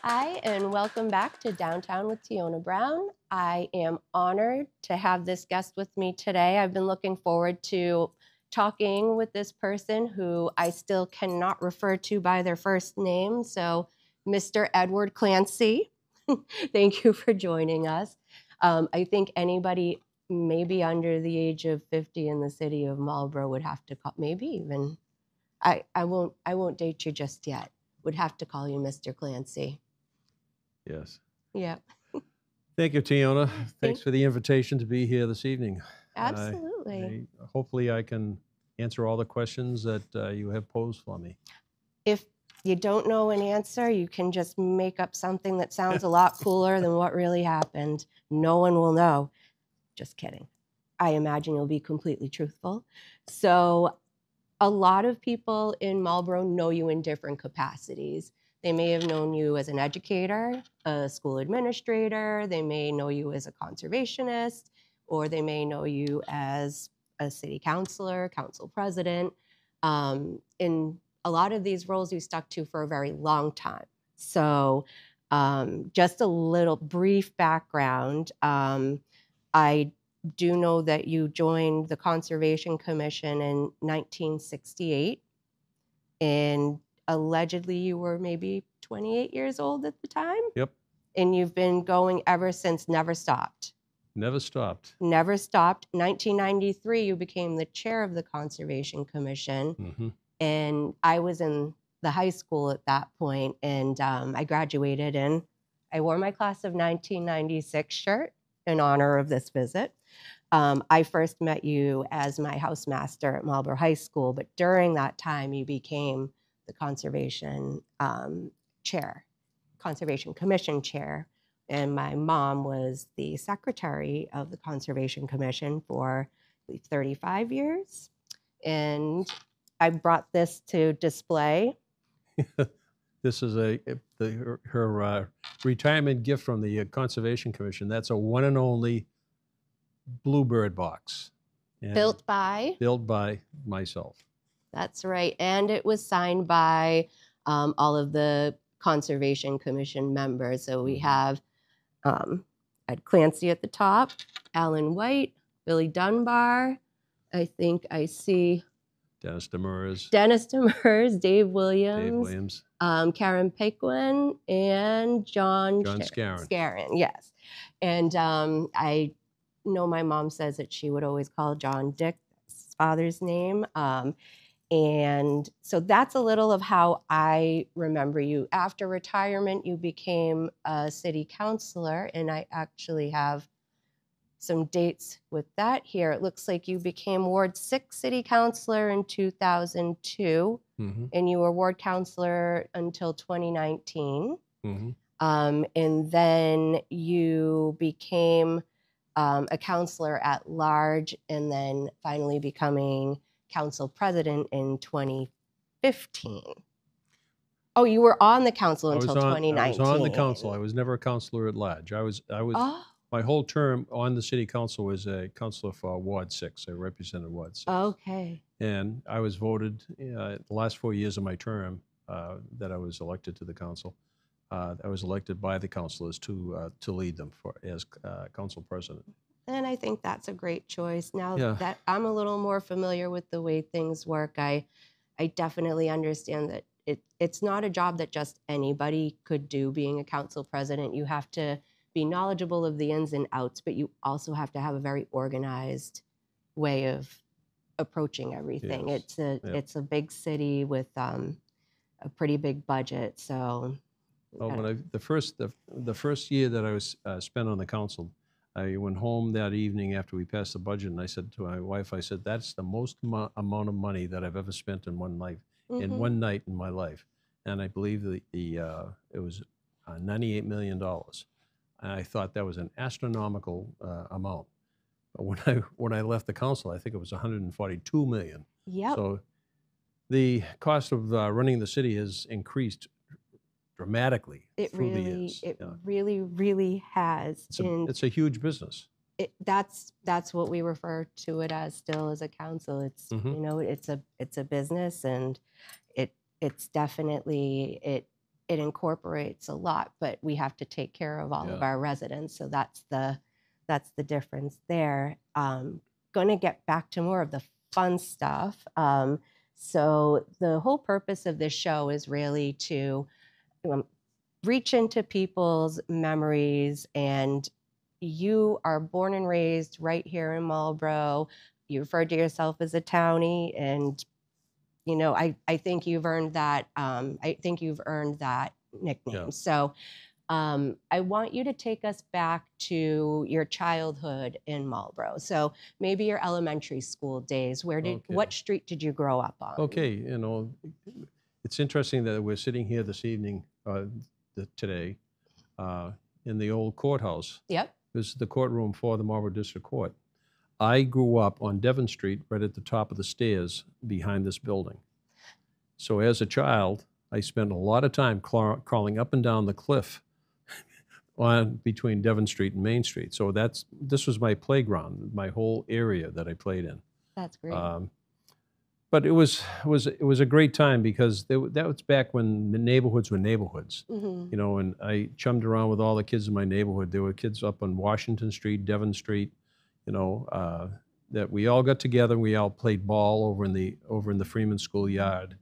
Hi, and welcome back to Downtown with Teona Brown. I am honored to have this guest with me today. I've been looking forward to talking with this person who I still cannot refer to by their first name. So, Mr. Edward Clancy, thank you for joining us. I think anybody maybe under the age of 50 in the city of Marlborough would have to call, maybe even, I won't date you just yet, would have to call you Mr. Clancy. Yes. Yeah. Thank you, Teona. Thanks for the invitation to be here this evening. Absolutely. Hopefully I can answer all the questions that you have posed for me. If you don't know an answer, you can just make up something that sounds a lot cooler than what really happened. No one will know. Just kidding. I imagine you'll be completely truthful. So a lot of people in Marlborough know you in different capacities. They may have known you as an educator, a school administrator, they may know you as a conservationist, or they may know you as a city councilor, council president. In a lot of these roles you stuck to for a very long time. So just a little brief background. I do know that you joined the Conservation Commission in 1968, and allegedly you were maybe 28 years old at the time? Yep. And you've been going ever since, never stopped. Never stopped. Never stopped. 1993, you became the chair of the Conservation Commission, and I was in the high school at that point, and I graduated, and I wore my class of 1996 shirt in honor of this visit. I first met you as my housemaster at Marlborough High School, but during that time you became the Conservation chair, Conservation Commission chair, and my mom was the secretary of the Conservation Commission for, I believe, 35 years. And I brought this to display. This is her retirement gift from the Conservation Commission. That's a one and only Bluebird box. Built by myself. That's right. And it was signed by all of the Conservation Commission members. So we have Ed Clancy at the top, Alan White, Billy Dunbar. I think I see Dennis Demers, Dave Williams, Karen Paquin, and John Scarron. Yes. And I know my mom says that she would always call John Dick, his father's name. And so that's a little of how I remember you. After retirement, you became a city councilor, and I actually have some dates with that here. It looks like you became Ward 6 city councilor in 2002, and you were ward councilor until 2019. And then you became a councilor at large, and then finally becoming council president in 2015. Oh, you were on the council until 2019. I was on the council. I was never a councilor at large. I was. My whole term on the city council was a councilor for Ward 6. I represented Ward 6. Okay. And I was voted the last 4 years of my term that I was elected to the council. I was elected by the councilors to lead them as council president. And I think that's a great choice. Now that I'm a little more familiar with the way things work, I definitely understand that it's not a job that just anybody could do, being a council president. You have to be knowledgeable of the ins and outs, but you also have to have a very organized way of approaching everything. Yes. It's a big city with a pretty big budget, so. When the first year that I was spent on the council, I went home that evening after we passed the budget, and I said to my wife, I said, that's the most amount of money that I've ever spent in one life, in one night in my life. And I believe that it was $98 million. And I thought that was an astronomical amount. But when I left the council, I think it was $142 million. Yep. So the cost of running the city has increased dramatically through the years. It really, really has. It's a huge business. That's what we refer to it as still as a council. It's it's a business, and it's definitely it incorporates a lot, but we have to take care of all of our residents. So that's the difference there. Going to get back to more of the fun stuff. So the whole purpose of this show is really to reach into people's memories. And you are born and raised right here in Marlborough. You refer to yourself as a townie, and you know, I think you've earned that. I think you've earned that nickname. Yeah. So I want you to take us back to your childhood in Marlborough. So maybe your elementary school days. What street did you grow up on? Okay, you know, it's interesting that we're sitting here this evening, today, in the old courthouse. Yep. This is the courtroom for the Marlborough District Court. I grew up on Devon Street, right at the top of the stairs behind this building. So as a child, I spent a lot of time crawling up and down the cliff between Devon Street and Main Street. So this was my playground, my whole area that I played in. That's great. But it was a great time because that was back when the neighborhoods were neighborhoods. Mm-hmm. You know, and I chummed around with all the kids in my neighborhood. There were kids up on Washington Street, Devon Street, you know, that we all got together and we all played ball over in the Freeman School yard.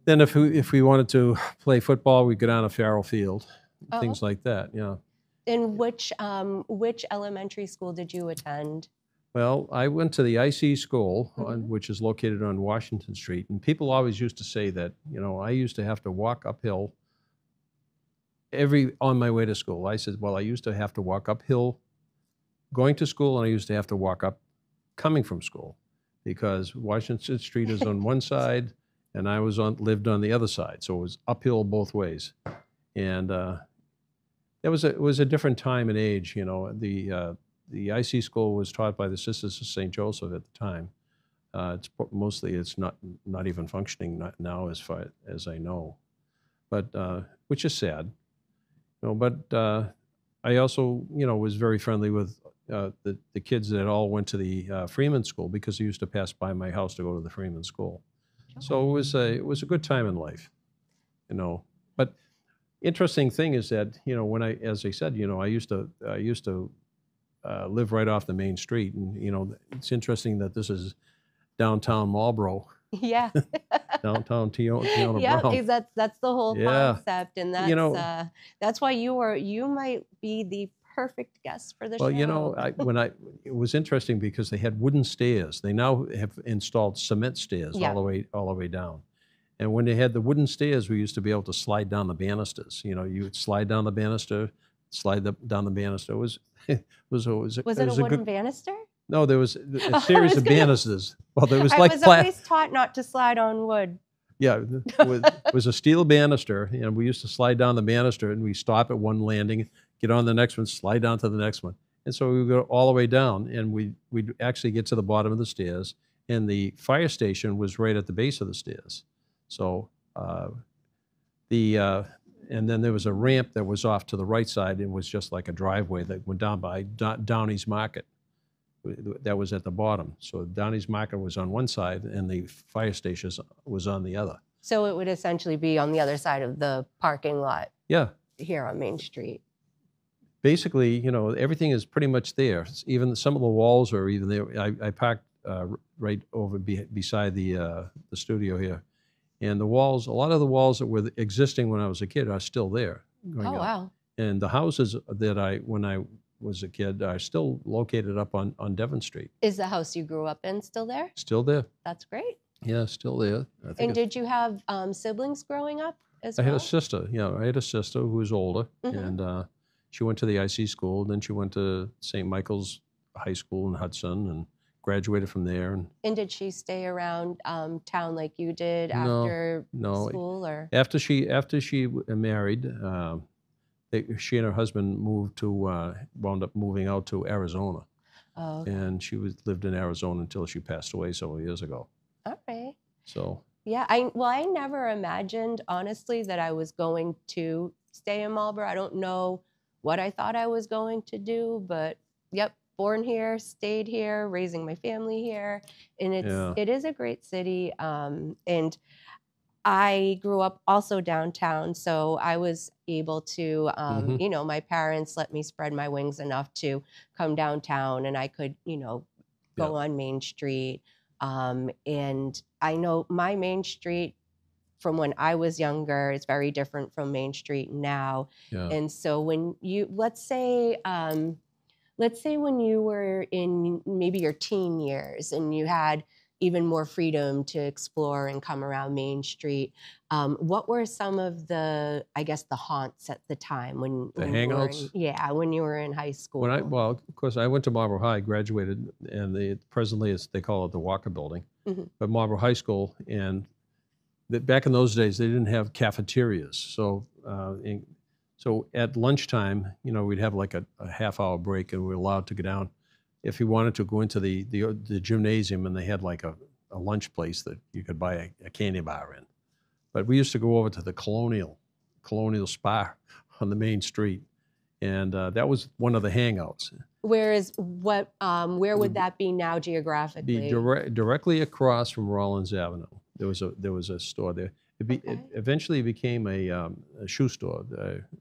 Then if we wanted to play football, we'd go down to Farrell Field, things like that, yeah. And which elementary school did you attend? Well, I went to the IC school, which is located on Washington Street, and people always used to say that, you know, I used to have to walk uphill on my way to school. I said, well, I used to have to walk uphill going to school, and I used to have to walk up coming from school, because Washington Street is on one side, and I lived on the other side, so it was uphill both ways. And it was a different time and age, you know. The IC school was taught by the Sisters of St. Joseph at the time. It's not even functioning now as far as I know, but which is sad, you know. But I also, you know, was very friendly with the kids that all went to the Freeman School, because they used to pass by my house to go to the Freeman School. So it was a good time in life, you know. But interesting thing is that, you know, as I said, you know, I used to live right off the main street, and you know, it's interesting that this is downtown Marlborough. Yeah. Downtown Teona Brown. Yeah, because that's the whole concept, and that's, you know, that's why you might be the perfect guest for the show. Well, you know, it was interesting because they had wooden stairs. They now have installed cement stairs all the way down. And when they had the wooden stairs, we used to be able to slide down the banisters. You know, you would slide down the banister, down the banister. It was a wooden banister? No, there was a series of banisters. Well, there was I was always taught not to slide on wood. Yeah, it was a steel banister, and we used to slide down the banister, and we stop at one landing, get on the next one, slide down to the next one. And so we would go all the way down, and we'd actually get to the bottom of the stairs, and the fire station was right at the base of the stairs. So and then there was a ramp that was off to the right side. It was just like a driveway that went down by Downey's Market. That was at the bottom. So Downey's Market was on one side, and the fire station was on the other. So it would essentially be on the other side of the parking lot. Yeah. Here on Main Street. Basically, you know, everything is pretty much there. Even some of the walls are even there. I parked right over beside the studio here. And the walls, a lot of the walls that were existing when I was a kid are still there. Wow. And the houses that when I was a kid are still located up on Devon Street. Is the house you grew up in still there? Still there. That's great. Yeah, still there. And did you have siblings growing up as well? I had a sister. Yeah, I had a sister who was older, and she went to the IC school. Then she went to St. Michael's High School in Hudson, and graduated from there. And did she stay around town like you did after school? Or after she married, she and her husband wound up moving out to Arizona. Oh, okay. And she lived in Arizona until she passed away several years ago. All right. So yeah, I never imagined, honestly, that I was going to stay in Marlborough. I don't know what I thought I was going to do, but yep. Born here, stayed here, raising my family here, and it is a great city. And I grew up also downtown, so I was able to, you know, my parents let me spread my wings enough to come downtown, and I could, you know, go on Main Street. And I know my Main Street from when I was younger is very different from Main Street now. Yeah. And so when you, let's say when you were in maybe your teen years and you had even more freedom to explore and come around Main Street, what were some of the, I guess, the haunts at the time when hangouts? When you were in high school? Well, of course, I went to Marlborough High, graduated, and presently they call it the Walker Building, but Marlborough High School, and back in those days they didn't have cafeterias, so so at lunchtime, you know, we'd have like a half-hour break, and we were allowed to go down. If you wanted to go into the gymnasium, and they had like a lunch place that you could buy a candy bar in. But we used to go over to the Colonial Spa on the main street, and that was one of the hangouts. Where would that be now geographically? Be directly across from Rollins Avenue. There was a store there. It eventually became a shoe store.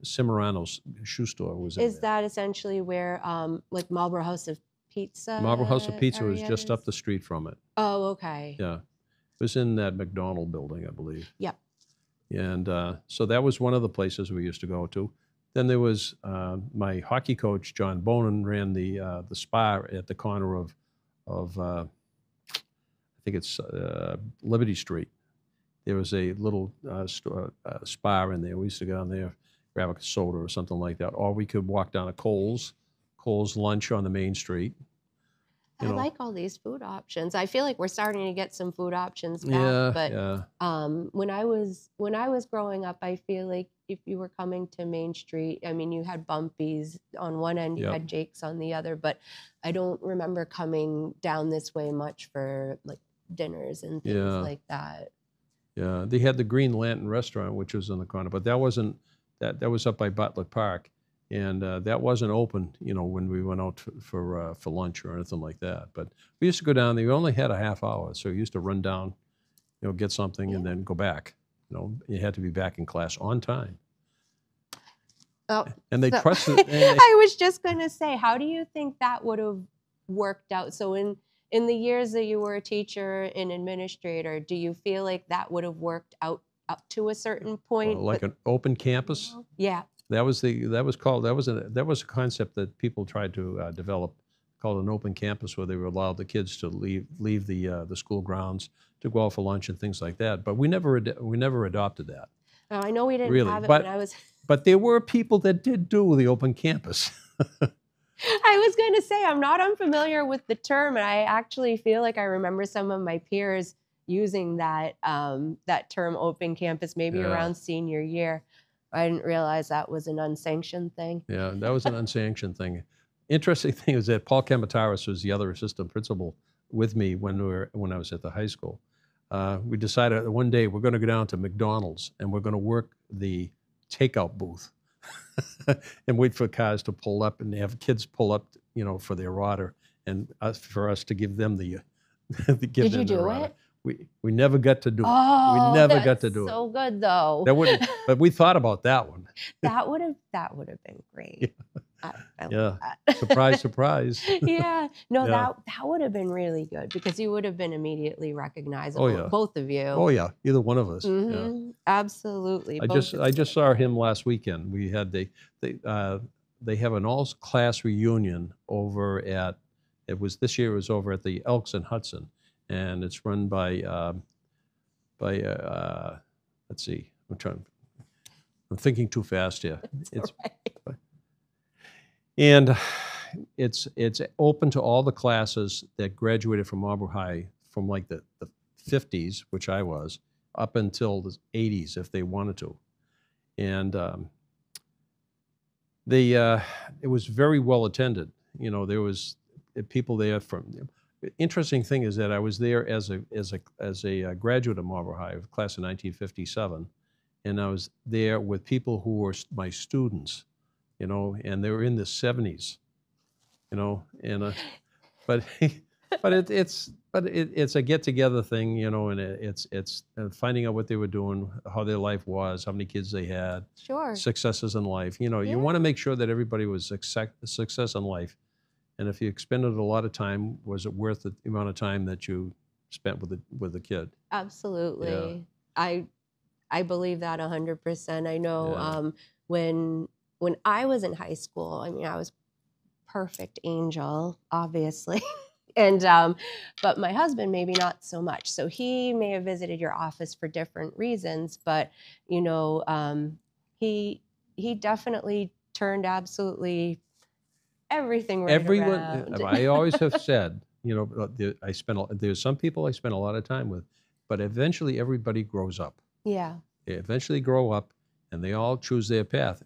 Cimarano's shoe store was in there. Is that essentially where like Marlborough House of Pizza? Marlborough House of Pizza was just up the street from it. Oh, okay. Yeah. It was in that McDonald building, I believe. Yep. And so that was one of the places we used to go to. Then there was my hockey coach, John Bonin, ran the spa at the corner of I think it's Liberty Street. There was a little spa in there. We used to go down there, grab a soda or something like that. Or we could walk down to Cole's Lunch on the main street. I like all these food options. I feel like we're starting to get some food options back. When I was growing up, I feel like if you were coming to Main Street, I mean, you had Bumpy's on one end, you had Jake's on the other, but I don't remember coming down this way much for like dinners and things like that. Yeah, they had the Green Lantern restaurant, which was on the corner, but that wasn't that was up by Butler Park, and that wasn't open, you know, when we went out for lunch or anything like that. But we used to go down there. We only had a half hour, so we used to run down, you know, get something and then go back. You know, you had to be back in class on time. Oh, and they trusted. I was just going to say, how do you think that would have worked out? So in the years that you were a teacher and administrator, do you feel like that would have worked out up to a certain point? Like an open campus? Yeah. That was a concept that people tried to develop, called an open campus, where they would allow the kids to leave the school grounds to go out for lunch and things like that. But we never adopted that. Oh, I know we didn't have it when I was. But there were people that did do the open campus. I was going to say, I'm not unfamiliar with the term, and I actually feel like I remember some of my peers using that term open campus maybe around senior year. I didn't realize that was an unsanctioned thing. Yeah, that was an unsanctioned thing. Interesting thing is that Paul Kamataris was the other assistant principal with me when I was at the high school. We decided that one day we're going to go down to McDonald's and we're going to work the takeout booth and wait for cars to pull up and have kids pull up, you know, for their order, and for us to give them the Did you do it? We never got to do it. Oh, we never got to do it. So good though. But we thought about that one. that would have been great. Yeah. Surprise, surprise. Yeah. No, that would have been really good because you would have been immediately recognizable. Oh, yeah. Both of you. Oh yeah, either one of us. Mm-hmm. Yeah. Absolutely. I just saw him last weekend. We had they have an all-class reunion over at this year it was over at the Elks in Hudson, and it's run by let's see, I'm thinking too fast here. It's right. And it's open to all the classes that graduated from Marlborough High from like the 50s, which I was, up until the 80s if they wanted to. And it was very well attended. You know, there was people there from. Interesting thing is that I was there as a graduate of Marlborough High, class of 1957, and I was there with people who were my students, you know, and they were in the 70s, you know, and but But it's a get together thing, you know, and it's finding out what they were doing, how their life was, how many kids they had, Sure. successes in life. You know, you Yeah. want to make sure that everybody was success in life, and if you expended a lot of time, was it worth the amount of time that you spent with the kid? Absolutely. Yeah. I believe that 100%. I know Yeah. when I was in high school, I mean, I was perfect angel, obviously. And but my husband maybe not so much. So he may have visited your office for different reasons, but you know, he definitely turned absolutely everything right around. I always have said, you know, there's some people I spend a lot of time with, but eventually everybody grows up. Yeah. They eventually grow up, and they all choose their path.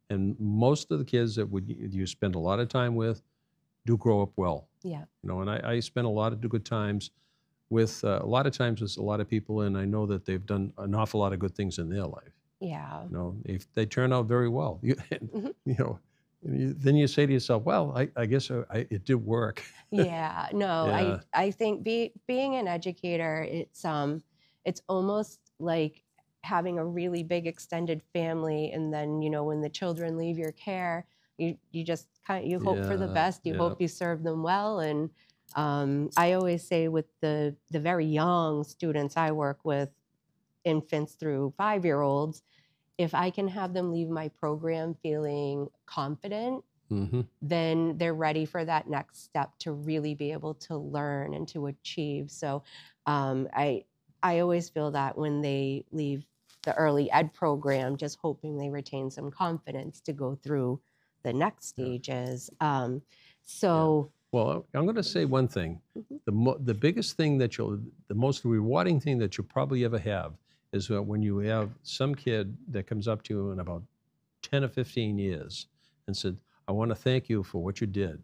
And most of the kids that you spend a lot of time with do grow up well. Yeah. You know, and I spent a lot of good times with a lot of people, and I know that they've done an awful lot of good things in their life. Yeah. You know, if they turn out very well, you know, then you say to yourself, well, I guess it did work. Yeah. No, Yeah. I think being an educator, it's almost like having a really big extended family, and then, you know, when the children leave your care, you just you hope for the best. You hope you serve them well. And I always say with the very young students I work with, infants through 5-year-olds, if I can have them leave my program feeling confident, then they're ready for that next step to really be able to learn and to achieve. So I always feel that when they leave the early ed program, just hoping they retain some confidence to go through the next stages. Well, I'm going to say one thing. The biggest thing the most rewarding thing that you'll probably ever have is that when you have some kid that comes up to you in about 10 or 15 years and said, I want to thank you for what you did.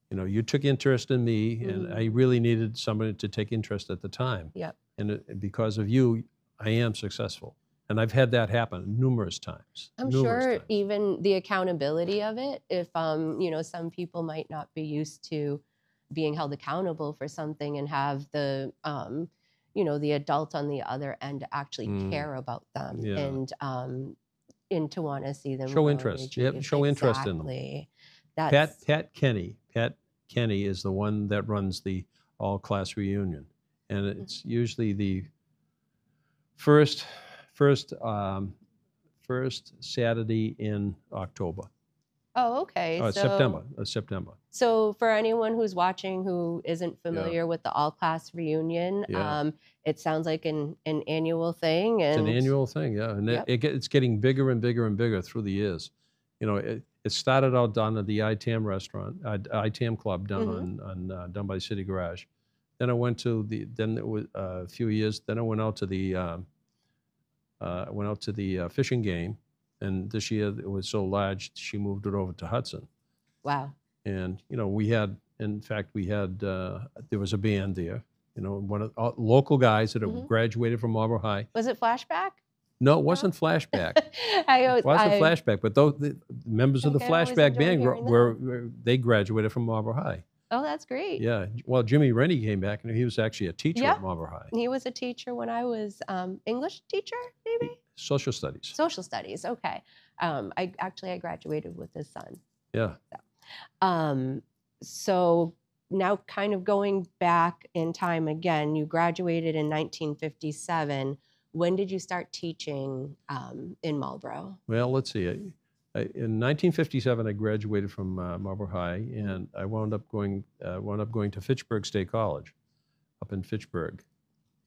You know, you took interest in me, and I really needed somebody to take interest at the time. Yep. And because of you, I am successful. And I've had that happen numerous times. I'm sure even the accountability of it, if, you know, some people might not be used to being held accountable for something and have the, you know, the adult on the other end actually care about them and to want to see them show interest. Yep, show interest in them. That's Pat Kenny is the one that runs the all-class reunion, and it's usually the first Saturday in October. Oh, okay. September. So for anyone who's watching who isn't familiar with the all-class reunion, it sounds like an annual thing. And it's an annual thing, yeah. And it's getting bigger and bigger and bigger through the years. You know, it started out down at the ITAM restaurant, ITAM Club down by City Garage. Then I went to then it was a few years. Then I went out to the fishing game, and this year it was so large she moved it over to Hudson. Wow. And you know, there was a band there. You know, one of local guys that have graduated from Marlborough High. Was it Flashback? No, it wasn't Flashback. It wasn't Flashback, but the members of the Flashback band they graduated from Marlborough High. Oh, that's great. Yeah. Well, Jimmy Rennie came back, and he was actually a teacher at Marlborough High. He was a teacher when I was English teacher, maybe? Social studies. Social studies, okay. I graduated with his son. Yeah. So now kind of going back in time again, you graduated in 1957. When did you start teaching in Marlborough? Well, let's see. In 1957, I graduated from Marlborough High, and I wound up going to Fitchburg State College, up in Fitchburg,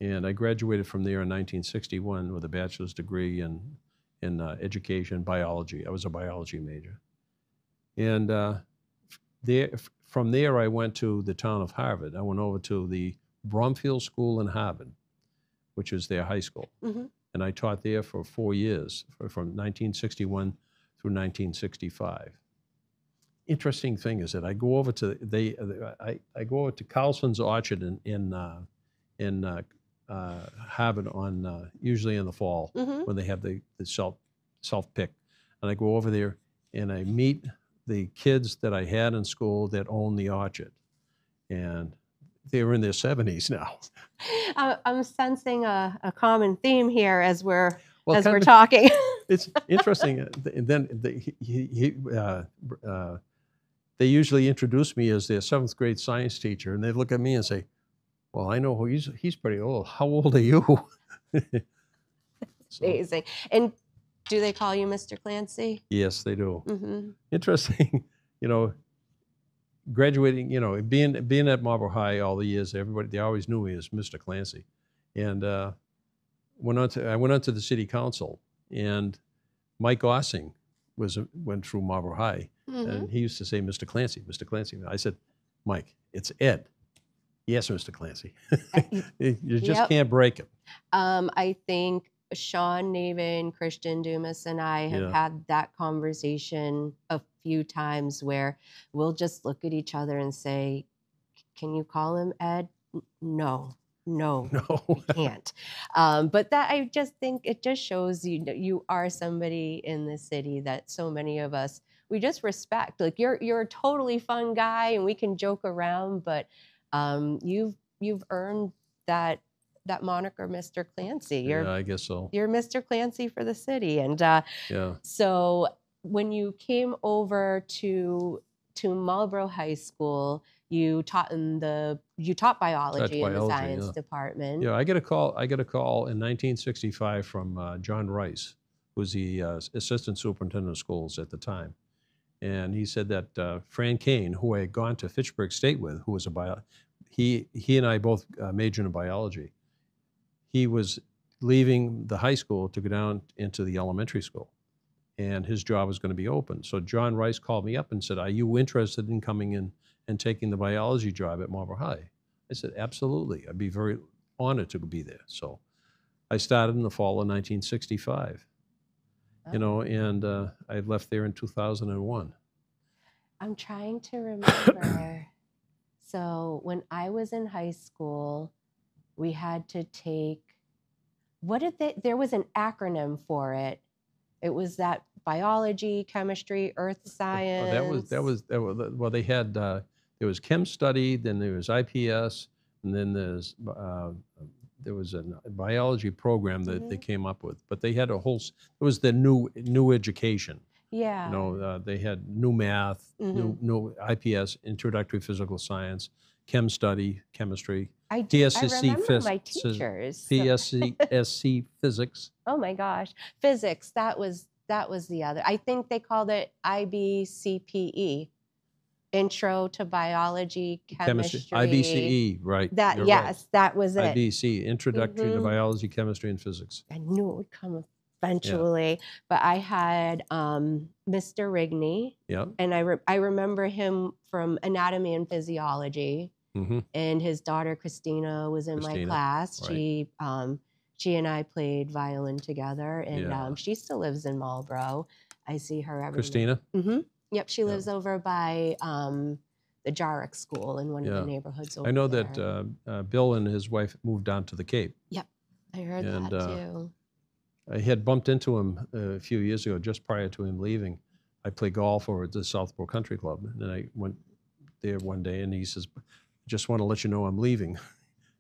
and I graduated from there in 1961 with a bachelor's degree in education biology. I was a biology major, and from there I went to the town of Harvard. I went over to the Bromfield School in Harvard, which is their high school, and I taught there for 4 years, from 1961. Through 1965. Interesting thing is that I go over to Carlson's Orchard in Harvard on usually in the fall when they have the self pick, and I go over there and I meet the kids that I had in school that own the orchard, and they were in their 70s now. I'm sensing a common theme here as we're Well, talking. It's interesting. And then they usually introduce me as their 7th grade science teacher, and they look at me and say, "Well, I know he's pretty old. How old are you?" So, amazing. And do they call you Mr. Clancy? yes, they do. Mm-hmm. Interesting, graduating, being at Marlborough High all the years, they always knew me as Mr. Clancy. And I went on to the city council, and Mike Ossing went through Marlborough High, Mm-hmm. and he used to say, "Mr. Clancy, Mr. Clancy." I said, "Mike, it's Ed." "Yes, Mr. Clancy." You just can't break it. I think Sean Navin, Christian Dumas, and I have had that conversation a few times where we'll just look at each other and say, "Can you call him Ed?" No, we can't. But that, I just think it just shows you are somebody in the city that so many of us, we just respect. Like you're a totally fun guy and we can joke around, but you've earned that moniker, Mr. Clancy. I guess so. You're Mr. Clancy for the city. And so when you came over to Marlborough High School, you taught biology in the science department. Yeah, I get a call in 1965 from John Rice, who was the assistant superintendent of schools at the time. And he said that Fran Kane, who I had gone to Fitchburg State with, who was he and I both majored in biology. He was leaving the high school to go down into the elementary school, and his job was going to be open. So John Rice called me up and said, "Are you interested in coming in and taking the biology job at Marlborough High?" I said, "Absolutely. I'd be very honored to be there." So I started in the fall of 1965, and I left there in 2001. I'm trying to remember. So when I was in high school, we had to take, there was an acronym for it. It was that biology, chemistry, earth science. Well, they had, there was chem study, then there was IPS, and then there was a biology program that they came up with. But they had it was the new education. Yeah. They had new math, new IPS, introductory physical science, chem study, chemistry. I remember my teachers. PSC physics. Oh my gosh, physics. That was the other. I think they called it IBCPE, Intro to Biology, Chemistry. IBCE, right? That that was it. IBC, Introductory to Biology, Chemistry, and Physics. I knew it would come eventually, but I had Mr. Rigney, and I remember him from Anatomy and Physiology. And his daughter Christina was in my class. Right. She and I played violin together, and she still lives in Marlborough. I see her every Christina? Yep, she lives over by the Jarrick School in one of the neighborhoods over there. I know that Bill and his wife moved down to the Cape. Yep, I heard that too. I had bumped into him a few years ago, just prior to him leaving. I play golf over at the Southborough Country Club, and I went there one day, and he says, "Just want to let you know I'm leaving."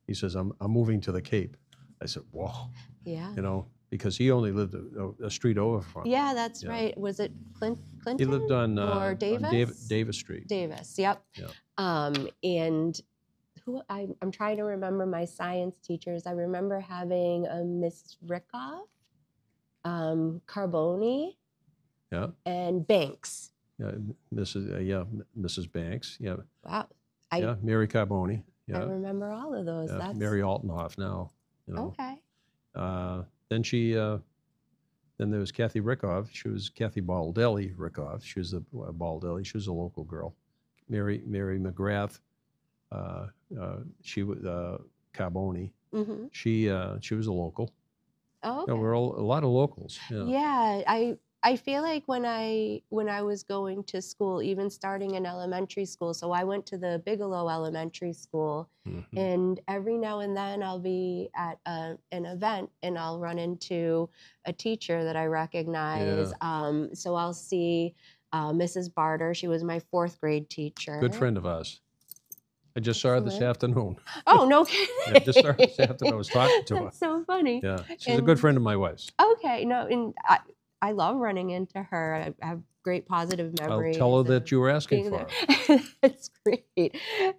He says, I'm moving to the Cape. I said, "Whoa." Yeah. Because he only lived a street over from. Yeah, that's right. Was it Clinton? He lived on Davis? Davis Street. Davis, yep. And I'm trying to remember my science teachers. I remember having a Miss Rickoff, Carboni, and Banks. Mrs. Banks. Yeah. Wow. Mary Carboni. I remember all of those. That's Mary Altenhoff now. Okay. Then there was Kathy Rickoff. She was Kathy Baldelli Rickoff. She was a Baldelli. She was a local girl. Mary McGrath. She was Carboni. She was a local. Oh, okay. We're a lot of locals. Yeah, I feel like when I was going to school, even starting in elementary school, so I went to the Bigelow Elementary School, and every now and then I'll be at an event and I'll run into a teacher that I recognize. So I'll see Mrs. Barter. She was my 4th grade teacher. Good friend of ours. I just saw her this afternoon. Oh, no kidding. Yeah, just saw her this afternoon. I was talking to her. That's so funny. Yeah, she's a good friend of my wife's. Okay, no, and I love running into her. I have great positive memories. I'll tell her that you were asking for her. That's great.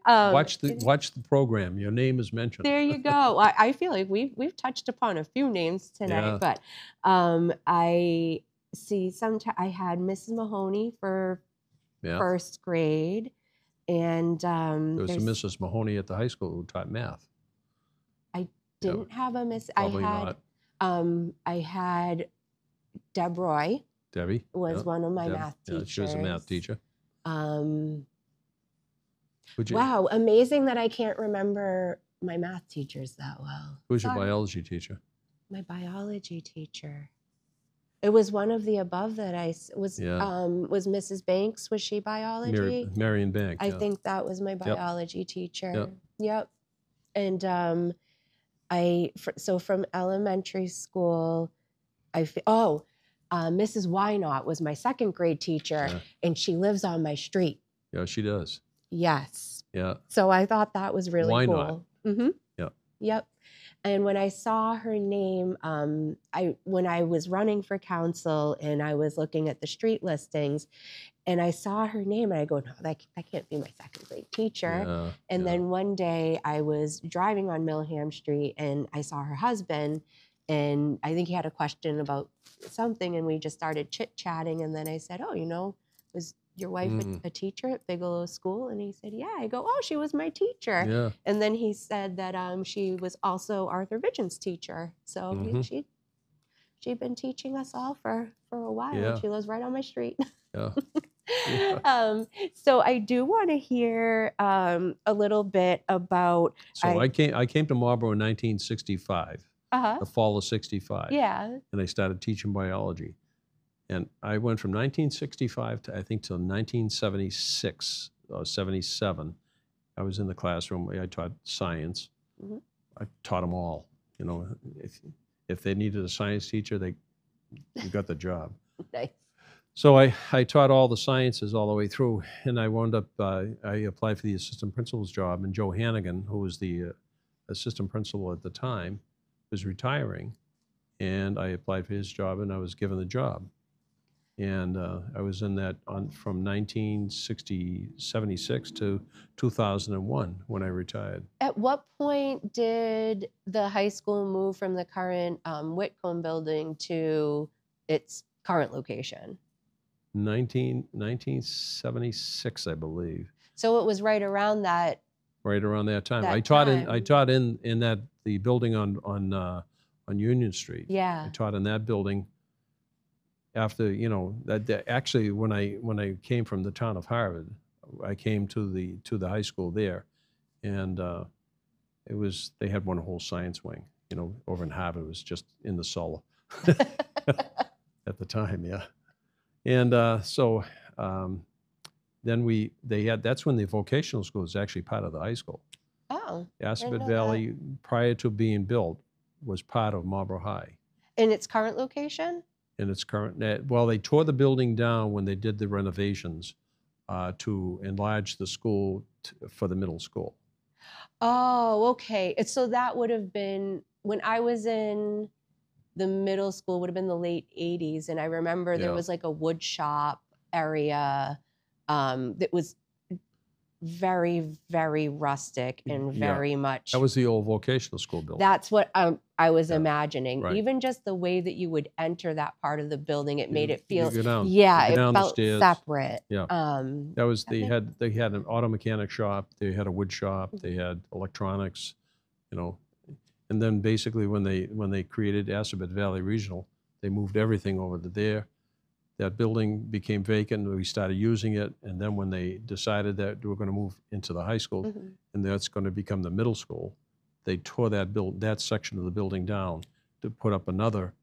Watch the program. Your name is mentioned. There you go. I feel like we've touched upon a few names tonight, but I see. I had Mrs. Mahoney for first grade, and there was a Mrs. Mahoney at the high school who taught math. I didn't have a Miss. Probably not. I had Deb Roy. Debbie was one of my math teachers. Yeah, she was a math teacher. Wow, amazing that I can't remember my math teachers that well. Who's your biology teacher? My biology teacher. It was one of the above that I was. Was Mrs. Banks? Was she biology? Marion Banks. I think that was my biology teacher. Yep. And so from elementary school, Mrs. Wynot was my second grade teacher, and she lives on my street. Yeah, she does. Yes. Yeah. So I thought that was really cool. Why not? Mm-hmm. Yeah. Yep. And when I saw her name, when I was running for council and I was looking at the street listings, and I saw her name, and I go, no, that can't be my second grade teacher. And then one day I was driving on Milham Street, and I saw her husband, and I think he had a question about something, and we just started chit-chatting, and then I said, oh, was your wife a teacher at Bigelow School? And he said, yeah. I go, oh, she was my teacher. Yeah. And then he said that she was also Arthur Vigen's teacher. So she'd been teaching us all for a while. Yeah. She lives right on my street. Yeah. So I do want to hear a little bit about. So I came to Marlborough in 1965. The fall of 65. Yeah. And I started teaching biology. And I went from 1965 to, I think, till 1976 or 77. I was in the classroom. I taught science. Mm-hmm. I taught them all. If they needed a science teacher, you got the job. Nice. So I taught all the sciences all the way through. And I wound up, I applied for the assistant principal's job. And Joe Hannigan, who was the assistant principal at the time, was retiring, and I applied for his job, and I was given the job. And I was in that from 1976 to 2001 when I retired. At what point did the high school move from the current Whitcomb building to its current location? 1976, I believe. So it was right around that. Right around that time. I taught in the building on Union Street. Yeah. I taught in that building. After that actually when I came from the town of Harvard, I came to the high school there, and they had one whole science wing. Over in Harvard, it was just in the cellar at the time. Yeah, and then that's when the vocational school was actually part of the high school. Oh. Assabet Valley, prior to being built, was part of Marlborough High. In its current location? In its current, they tore the building down when they did the renovations to enlarge the school for the middle school. Oh, okay. So that would have been, when I was in the middle school, would have been the late 80s. And I remember there was like a wood shop area that was very, very rustic and very much. That was the old vocational school building. That's what I was imagining. Right. Even just the way that you would enter that part of the building, it made it feel. It felt separate. Yeah. That was they had an auto mechanic shop. They had a wood shop. They had electronics, and then basically when they created Assabet Valley Regional, they moved everything over to there. That building became vacant, we started using it, and then when they decided that we were going to move into the high school, and that's going to become the middle school, they tore that section of the building down to put up another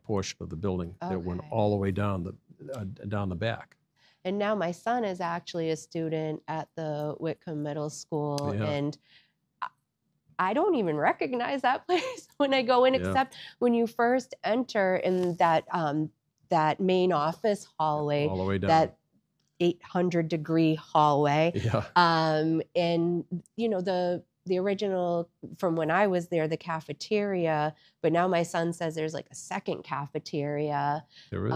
portion of the building that went all the way down the back. And now my son is actually a student at the Whitcomb Middle School, and I don't even recognize that place when I go in, except when you first enter in that main office hallway, all the way down. 800-degree hallway. Yeah. And, you know, the original, from when I was there, the cafeteria, but now my son says there's like a second cafeteria. There is.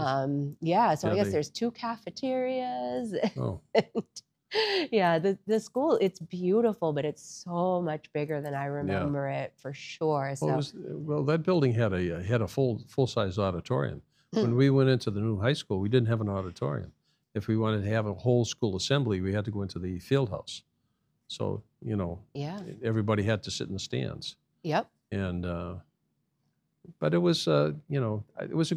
Yeah, so Yeah, I guess there's 2 cafeterias. Oh. Yeah, the school, it's beautiful, but it's so much bigger than I remember it, for sure. So Well, that building had a full-size auditorium. When we went into the new high school, we didn't have an auditorium. If we wanted to have a whole school assembly, we had to go into the field house. So, you know, everybody had to sit in the stands. Yep. And but it was you know, it was a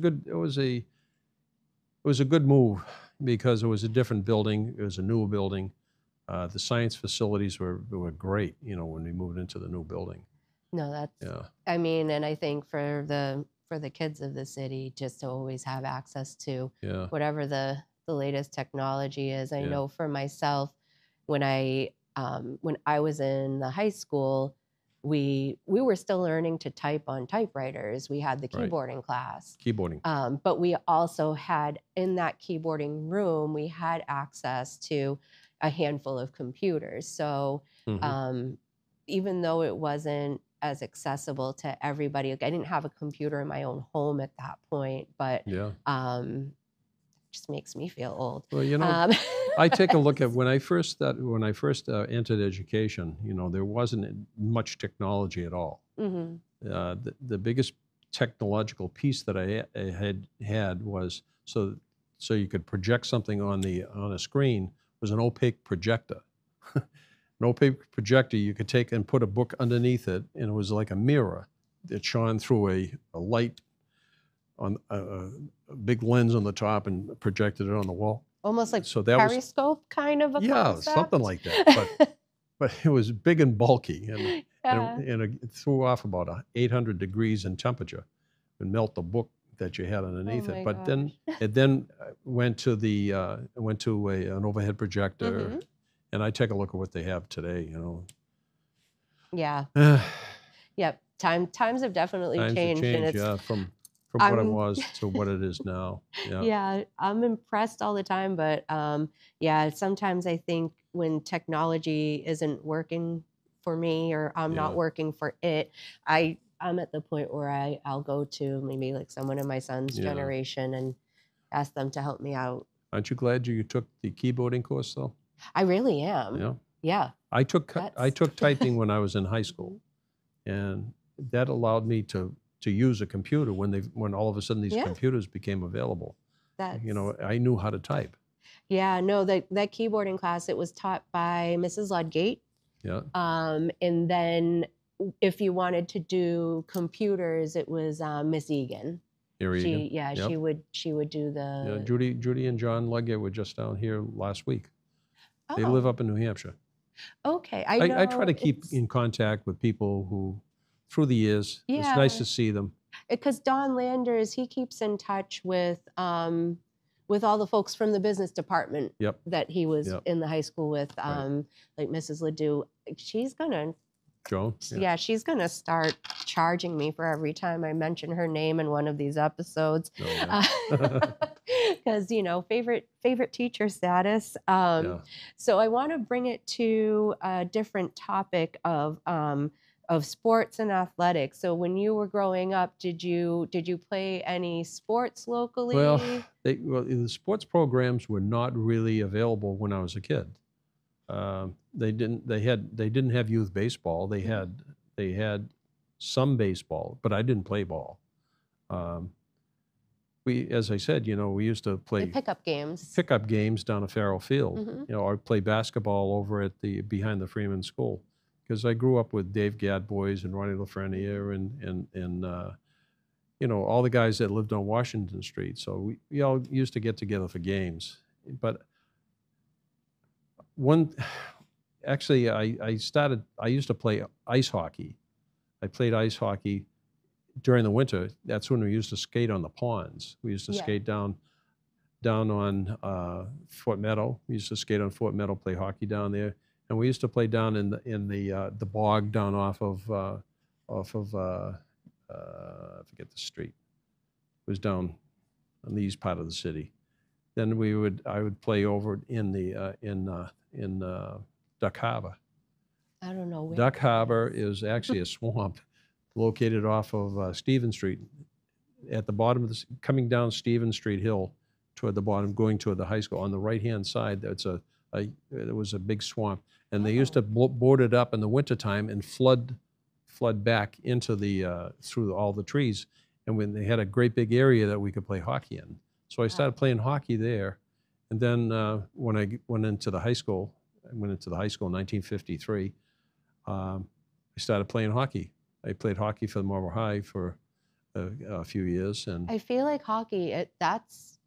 good move, because it was a different building. It was a newer building. The science facilities were great, you know, when we moved into the new building. No, that's, I mean, and I think for the kids of the city, just to always have access to whatever the latest technology is. I know for myself, when I was in the high school, we were still learning to type on typewriters. We had the keyboarding class. But we also had, in that keyboarding room, we had access to a handful of computers. So even though it wasn't as accessible to everybody, like I didn't have a computer in my own home at that point, but just makes me feel old. Well, you know, I take a look at when I first entered education. You know, there wasn't much technology at all. The biggest technological piece that I had was so you could project something on a screen was an opaque projector. An opaque projector you could take and put a book underneath it, and it was like a mirror that shone through a light on a big lens on the top and projected it on the wall. Almost like periscope kind of a concept? Something like that. But it was big and bulky, and it threw off about 800 degrees in temperature and melt the book that you had underneath it. But then it went to an overhead projector, and I take a look at what they have today. You know. Yeah. Yep. Times have definitely changed. And it's, from what it was to what it is now. Yeah, I'm impressed all the time, but sometimes I think when technology isn't working for me, or I'm not working for it, I'm at the point where I'll go to maybe like someone in my son's generation and ask them to help me out. Aren't you glad you took the keyboarding course though? I really am. Yeah. I took typing when I was in high school, and that allowed me to use a computer when all of a sudden these computers became available. You know, I knew how to type. Yeah, no, that keyboarding class, it was taught by Mrs. Ludgate. Yeah. And then if you wanted to do computers, it was Miss Egan. She would do the. Yeah, Judy and John Ludgate were just down here last week. They live up in New Hampshire. Okay, I try to keep in contact with people who, through the years, it's nice to see them. Because Don Landers, he keeps in touch with all the folks from the business department that he was in the high school with, like Mrs. Ledoux. She's gonna, Joan? She's gonna start charging me for every time I mention her name in one of these episodes. Because you know, favorite teacher status. So I want to bring it to a different topic of sports and athletics. So when you were growing up, did you play any sports locally? Well, the sports programs were not really available when I was a kid. They didn't have youth baseball. They had some baseball, but I didn't play ball. As I said, you know, we used to play pickup games down at Farrell Field. You know, I'd play basketball over at behind the Freeman School, because I grew up with Dave Gadbois and Ronnie Lafreniere and you know, all the guys that lived on Washington Street. So we all used to get together for games. But I used to play ice hockey. I played ice hockey during the winter. That's when we used to skate on the ponds. We used to skate down on Fort Meadow. We used to skate on Fort Meadow, play hockey down there. And we used to play down in the bog down off of I forget the street. It was down on the east part of the city, then I would play over in Duck Harbor. I don't know where. Duck Harbor is actually a swamp located off of Stevens Street, at the bottom of coming down Stevens Street Hill toward the bottom, going toward the high school. On the right-hand side, there was a big swamp, and they used to board it up in the wintertime and flood back into through all the trees. And when they had a great big area that we could play hockey in. So I started playing hockey there. And then when I went into the high school, in 1953, I started playing hockey. I played hockey for the Marlborough High for a few years. And I feel like hockey, that's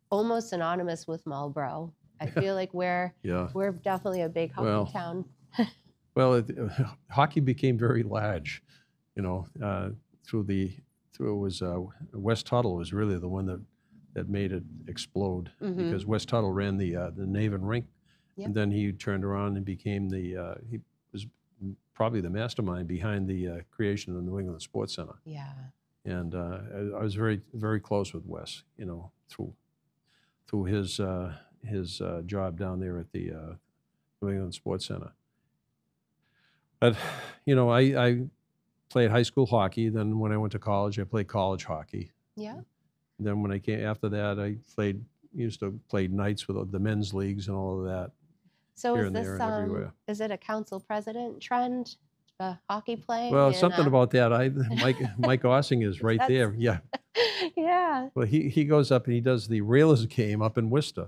almost synonymous with Marlborough. I feel like we're definitely a big hockey town. Well, hockey became very large, West Tuttle was really the one that made it explode, because West Tuttle ran the Naven rink, and then he turned around and became he was probably the mastermind behind the creation of the New England Sports Center. Yeah. And I was very, very close with Wes, through his job down there at the New England Sports Center. But I played high school hockey. Then when I went to college, I played college hockey. Yeah. And then when I came after that, I used to play nights with the men's leagues and all of that. So is it a council president trend, hockey playing? Well, something about that. Mike Ossing is right there. Yeah. Yeah. Well, he goes up and he does the Railers game up in Worcester.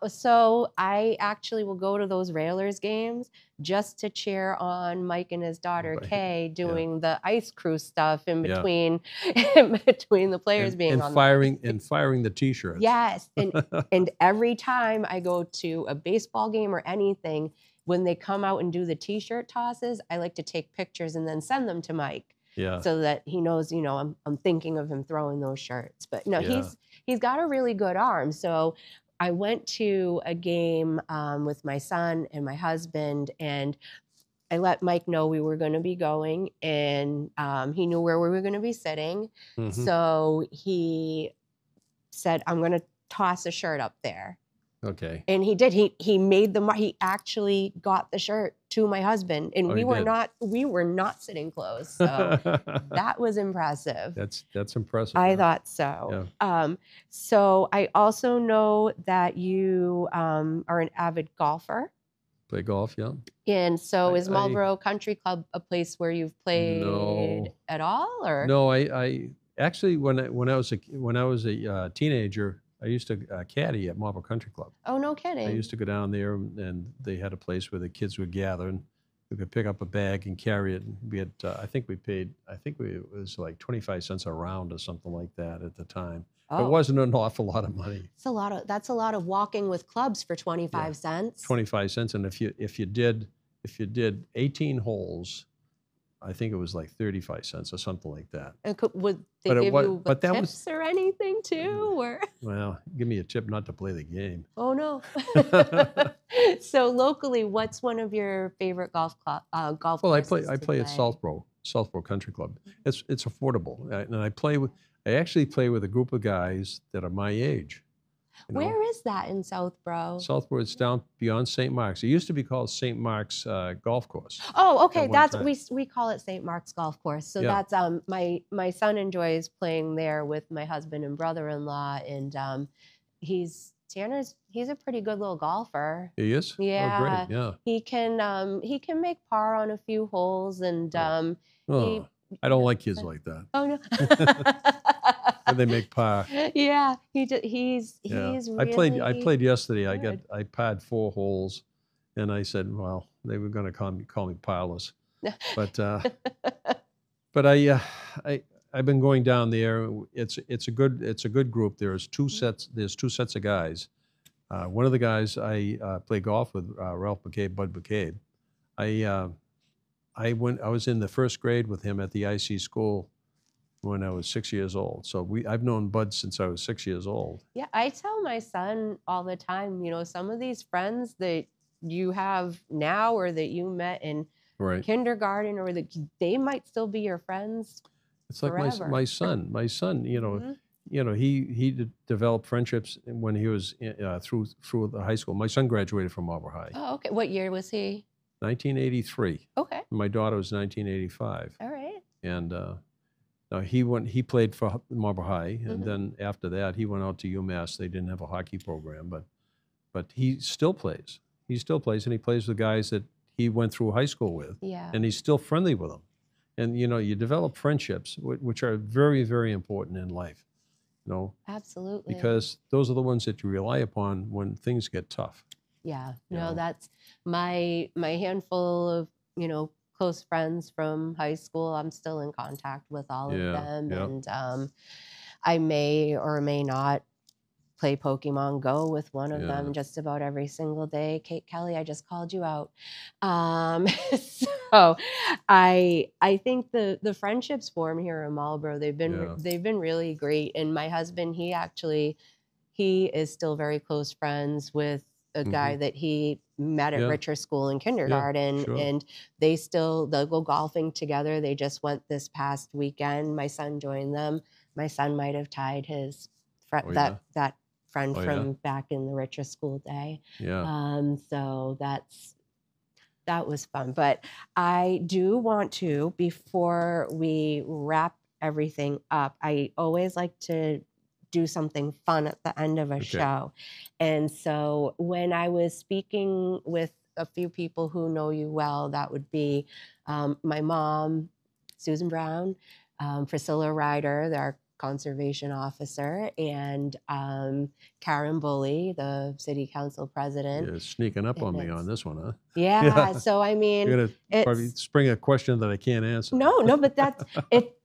So I actually will go to those Railers games just to cheer on Mike and his daughter Kay doing the ice crew stuff in between the players being on firing the t-shirts. Yes, and every time I go to a baseball game or anything, when they come out and do the t-shirt tosses, I like to take pictures and then send them to Mike. Yeah. So that he knows, I'm thinking of him throwing those shirts. But no, he's got a really good arm. So I went to a game with my son and my husband, and I let Mike know we were going to be going, and he knew where we were going to be sitting. So he said, "I'm going to toss a shirt up there." Okay. And he did. He made he actually got the shirt to my husband, and we were not sitting close. So that was impressive. That's impressive. I thought so. Yeah. So I also know that you are an avid golfer. Play golf, yeah. And so is Marlborough Country Club a place where you've played at all, or? No, I actually when I was a teenager, I used to caddy at Marlborough Country Club. Oh, no kidding. I used to go down there, and they had a place where the kids would gather, and we could pick up a bag and carry it. And we had, it was like 25 cents a round or something like that at the time. Oh. It wasn't an awful lot of money. That's a lot of walking with clubs for 25 cents. 25 cents, and if you did 18 holes, I think it was like 35 cents or something like that. And would they give you tips or anything too? Or? Well, give me a tip not to play the game. Oh, no. So locally, what's one of your favorite golf courses? Well, I play at Southborough Country Club. It's affordable, and I actually play with a group of guys that are my age. Where is that in Southborough? Southborough, it's down beyond St. Mark's. It used to be called St. Mark's Golf Course. Oh, okay. We call it St. Mark's Golf Course. So that's my son enjoys playing there with my husband and brother-in-law, and he's a pretty good little golfer. He is? Yeah. Oh, great. Yeah. He can make par on a few holes, and I don't like kids like that. Oh, no. And they make par. Yeah, he's really I played yesterday. good. I parred 4 holes, and I said, well, they were going to call me parless, but I've been going down there. It's a good group. There's two sets of guys. One of the guys I play golf with, Ralph McCabe, Bud McCabe. I was in the first grade with him at the IC school when I was 6 years old. So I've known Bud since I was 6 years old. Yeah, I tell my son all the time, some of these friends that you have now or that you met in kindergarten, or that they might still be your friends. It's like my son. he developed friendships when he was through the high school. My son graduated from Marlborough High. Oh, okay. What year was he? 1983. Okay. My daughter was 1985. All right. And he played for Marlborough High, and then after that he went out to UMass. They didn't have a hockey program, but he still plays. He still plays, and he plays with guys that he went through high school with. Yeah. And he's still friendly with them. And you develop friendships, which are very, very important in life. Absolutely. Because those are the ones that you rely upon when things get tough. Yeah. No, that's my handful of close friends from high school. I'm still in contact with all of them, and I may or may not play Pokemon Go with one of them just about every single day. Kate Kelly, I just called you out. So I think the friendships form here in Marlborough, they've been really great. And my husband, he is still very close friends with a guy that he met at Richer School in kindergarten, and they'll go golfing together. They just went this past weekend. My son joined them. My son might have tied his that friend from back in the Richer School day. So that was fun. But I do want to, before we wrap everything up, I always like to do something fun at the end of a show. And so when I was speaking with a few people who know you well, that would be my mom, Susan Brown, Priscilla Ryder, our conservation officer, and Karen Bully, the city council president. You're sneaking up on me on this one, huh? Yeah. So I mean, you're gonna probably spring a question that I can't answer. No, but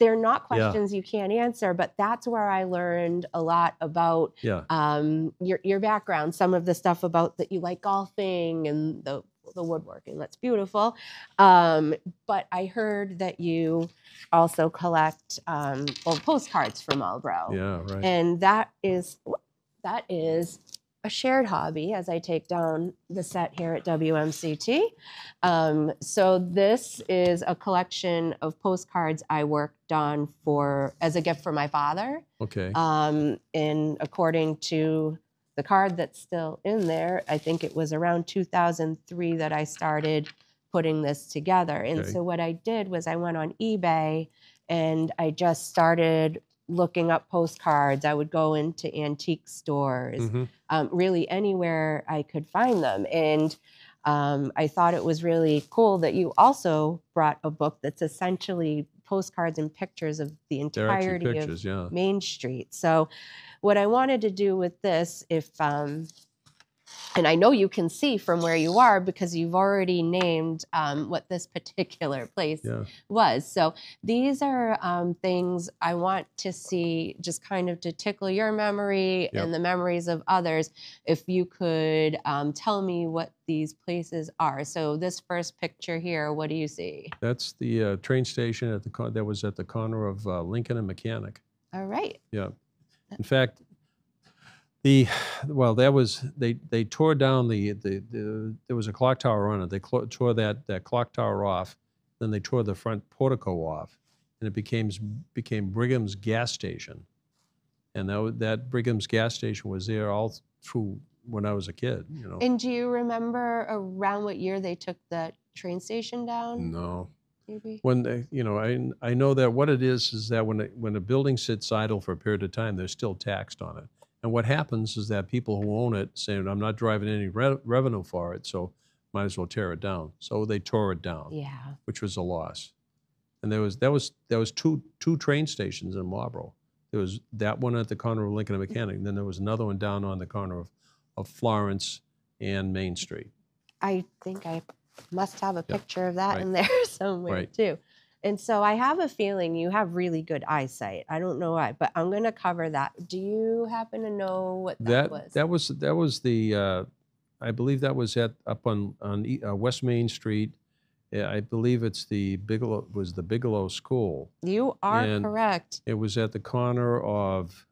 they're not questions you can't answer. But that's where I learned a lot about your background, some of the stuff about that you like golfing and the woodworking. That's beautiful. But I heard that you also collect postcards from Marlborough. Yeah, right. And that is a shared hobby as I take down the set here at WMCT. So this is a collection of postcards I worked on as a gift for my father. Okay. And according to the card that's still in there, I think it was around 2003 that I started putting this together. And so what I did was I went on eBay and I just started looking up postcards. I would go into antique stores, really anywhere I could find them. And I thought it was really cool that you also brought a book that's essentially postcards and pictures of the entirety of Main Street. So what I wanted to do with this, and I know you can see from where you are because you've already named what this particular place was. So these are things I want to see, just kind of to tickle your memory and the memories of others. If you could tell me what these places are. So this first picture here, what do you see? That's the train station that was at the corner of Lincoln and Mechanic. All right. Yeah. In fact, they tore down there was a clock tower on it. They tore that clock tower off. Then they tore the front portico off, and it became Brigham's gas station. And that Brigham's gas station was there all through when I was a kid. And do you remember around what year they took that train station down? No. Maybe. When I know that what it is that when a building sits idle for a period of time, they're still taxed on it. And what happens is that people who own it say, I'm not driving any revenue for it, so might as well tear it down. So they tore it down, which was a loss. And there was two train stations in Marlborough. There was that one at the corner of Lincoln and Mechanic, and then there was another one down on the corner of Florence and Main Street. I think I must have a picture of that in there somewhere too. And so I have a feeling you have really good eyesight. I don't know why, but I'm going to cover that. Do you happen to know what that was? That was the, I believe that was up on West Main Street. I believe it's the Bigelow School. You are correct. It was at the corner of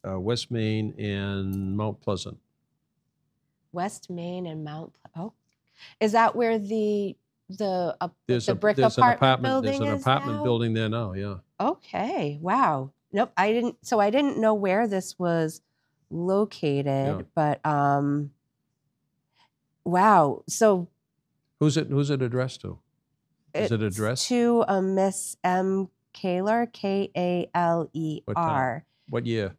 West Main and Mount Pleasant. West Main and Mount Pleasant. Oh, is that where the brick apartment building is? There's an apartment building there now. Yeah. Okay. Wow. Nope, I didn't. So I didn't know where this was located, but wow. So who's it addressed to? Is it addressed to a Miss M. Kaler, Kaler? What year?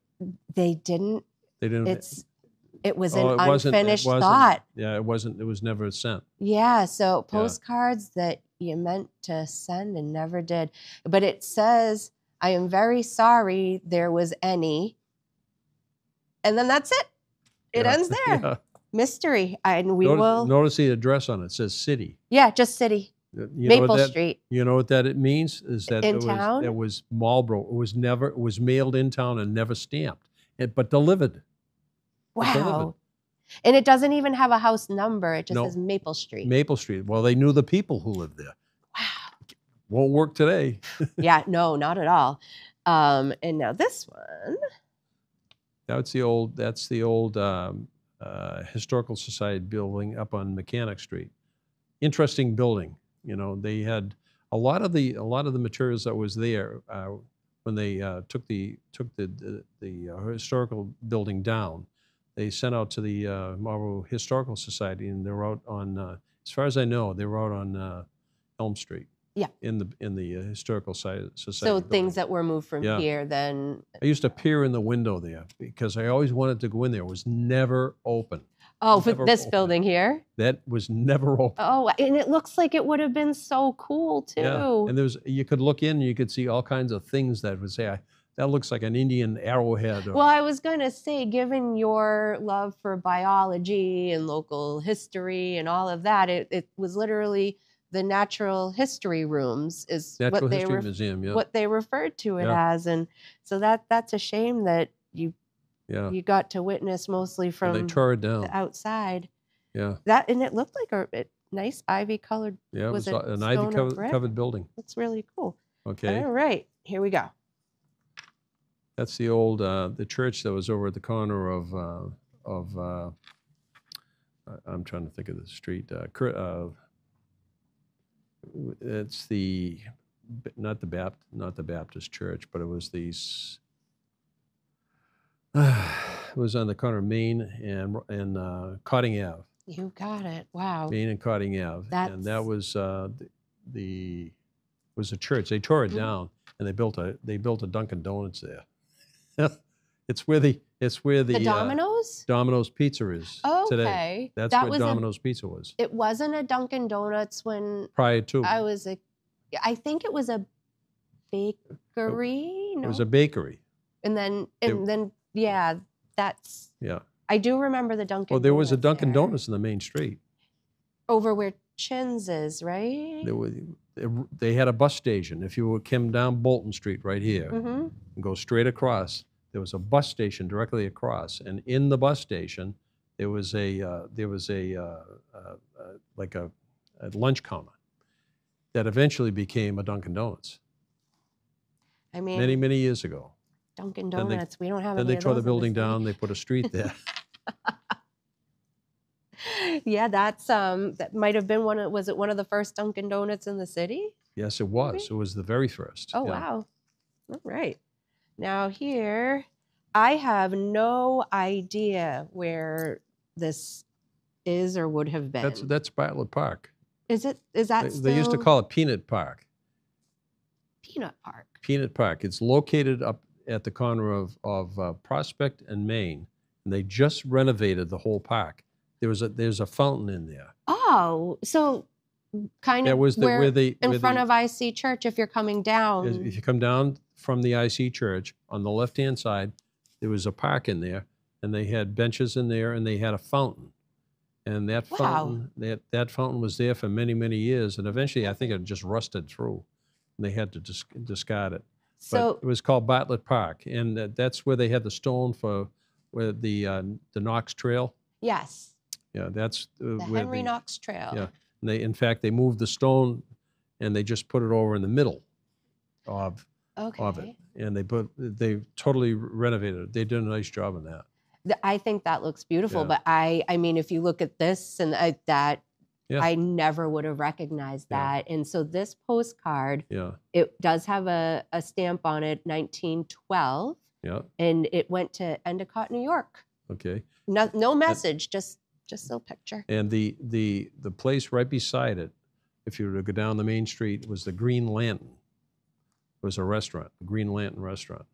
They didn't. It was an unfinished it thought. Yeah, it wasn't. It was never sent. Yeah, so postcards that you meant to send and never did. But it says, "I am very sorry there was any," and then that's it. It ends there. Yeah. Mystery, and we will notice the address on it. It says city. Yeah, just city. Maple Street. You know what it means? Is that town? It was Marlborough. It was mailed in town and never stamped, but delivered. Wow. And it doesn't even have a house number. It just says Maple Street. Maple Street. Well, they knew the people who lived there. Wow. Won't work today. Yeah, no, not at all. And now this one. That's the old Historical Society building up on Mechanic Street. Interesting building. You know, they had a lot of the materials that was there when they took the historical building down. They sent out to the Marlborough Historical Society, and they're out on, as far as I know, they were out on Elm Street. Yeah. In the Historical Society. So things that were moved from here, then. I used to peer in the window there because I always wanted to go in there. It was never open. Oh, for this building here? That was never open. Oh, and it looks like it would have been so cool too. Yeah. And you could look in and you could see all kinds of things that would say, that looks like an Indian arrowhead. Well, I was going to say, given your love for biology and local history and all of that, it was literally the Natural History Rooms is Natural History Museum, what they referred to it as. And so that's a shame that you got to witness mostly from they tore it down. The outside. Yeah. And it looked like a nice ivy-colored. Yeah, it was an ivy-covered building. That's really cool. Okay. All right, here we go. That's the old the church that was over at the corner of I'm trying to think of the street. It's not the Baptist church, but it was these. It was on the corner of Main and Cotting Ave. You got it. Wow. Main and Cotting Ave, and that was was a church. They tore it down and they built a Dunkin' Donuts there. It's where the Domino's? Domino's Pizza is today. Okay. That's where Domino's Pizza was. It wasn't a Dunkin' Donuts when prior to. I think it was a bakery. No? It was a bakery. And then that's. Yeah. I do remember the Dunkin'. Well, there was a Dunkin' Donuts in the main street. Over where Chin's is, right? They had a bus station. If you came down Bolton Street right here and go straight across, there was a bus station directly across, and in the bus station there was a lunch counter that eventually became a Dunkin' Donuts. I mean, many years ago. Dunkin' Donuts. We don't have. Then they tore the building down. They put a street there. Yeah, that might have been was it one of the first Dunkin' Donuts in the city? Yes, it was. Maybe? It was the very first. Oh, wow. All right. Now here, I have no idea where this is or would have been. That's Bartlett Park. Is that still? They used to call it Peanut Park. Peanut Park. Peanut Park. It's located up at the corner of Prospect and Main, and they just renovated the whole park. There's a fountain in there. Oh, so kind of in front of IC Church if you're coming down. If you come down from the IC Church, on the left-hand side, there was a park in there, and they had benches in there, and they had a fountain. And that fountain, that fountain was there for many, many years, and eventually I think it just rusted through, and they had to discard it. So it was called Bartlett Park, and that's where they had the stone for where the Knox Trail. Yes. Yeah, that's the Henry Knox Trail. Yeah, and in fact, they moved the stone, and they just put it over in the middle of it, and they totally renovated it. They did a nice job on that. I think that looks beautiful, but I mean, if you look at this and that, I never would have recognized that. And so this postcard, it does have a stamp on it, 1912. Yeah. And it went to Endicott, New York. Okay. No message, just a picture. And the place right beside it, if you were to go down the main street, was the Green Lantern. It was a restaurant, the Green Lantern restaurant.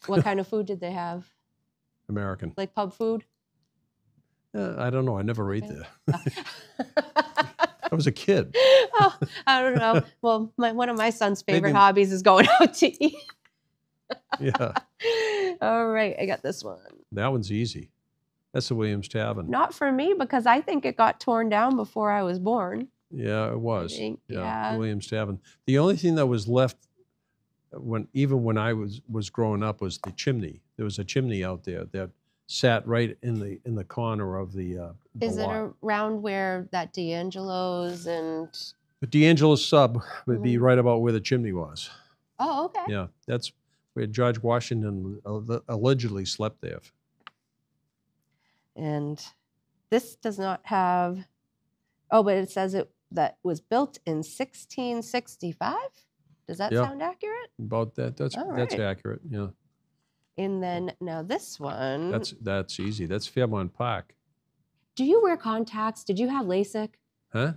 What kind of food did they have? American. Like pub food? I don't know. I never ate there. I was a kid. Oh, I don't know. Well, one of my son's favorite hobbies is going out to eat. Yeah. All right, I got this one. That one's easy. That's the Williams Tavern. Not for me, because I think it got torn down before I was born. Yeah, it was. Yeah. The Williams Tavern. The only thing that was left even when I was growing up was the chimney. There was a chimney out there that sat right in the corner of the Is it lot. around where that D'Angelo's and... The D'Angelo's sub would be right about where the chimney was. Oh, okay. Yeah, that's where George Washington allegedly slept there. And this does not have... Oh, but it says that was built in 1665? Does that sound accurate? About that. That's accurate, yeah. And then now this one. That's easy. That's Fairmont Park. Do you wear contacts? Did you have LASIK? Huh?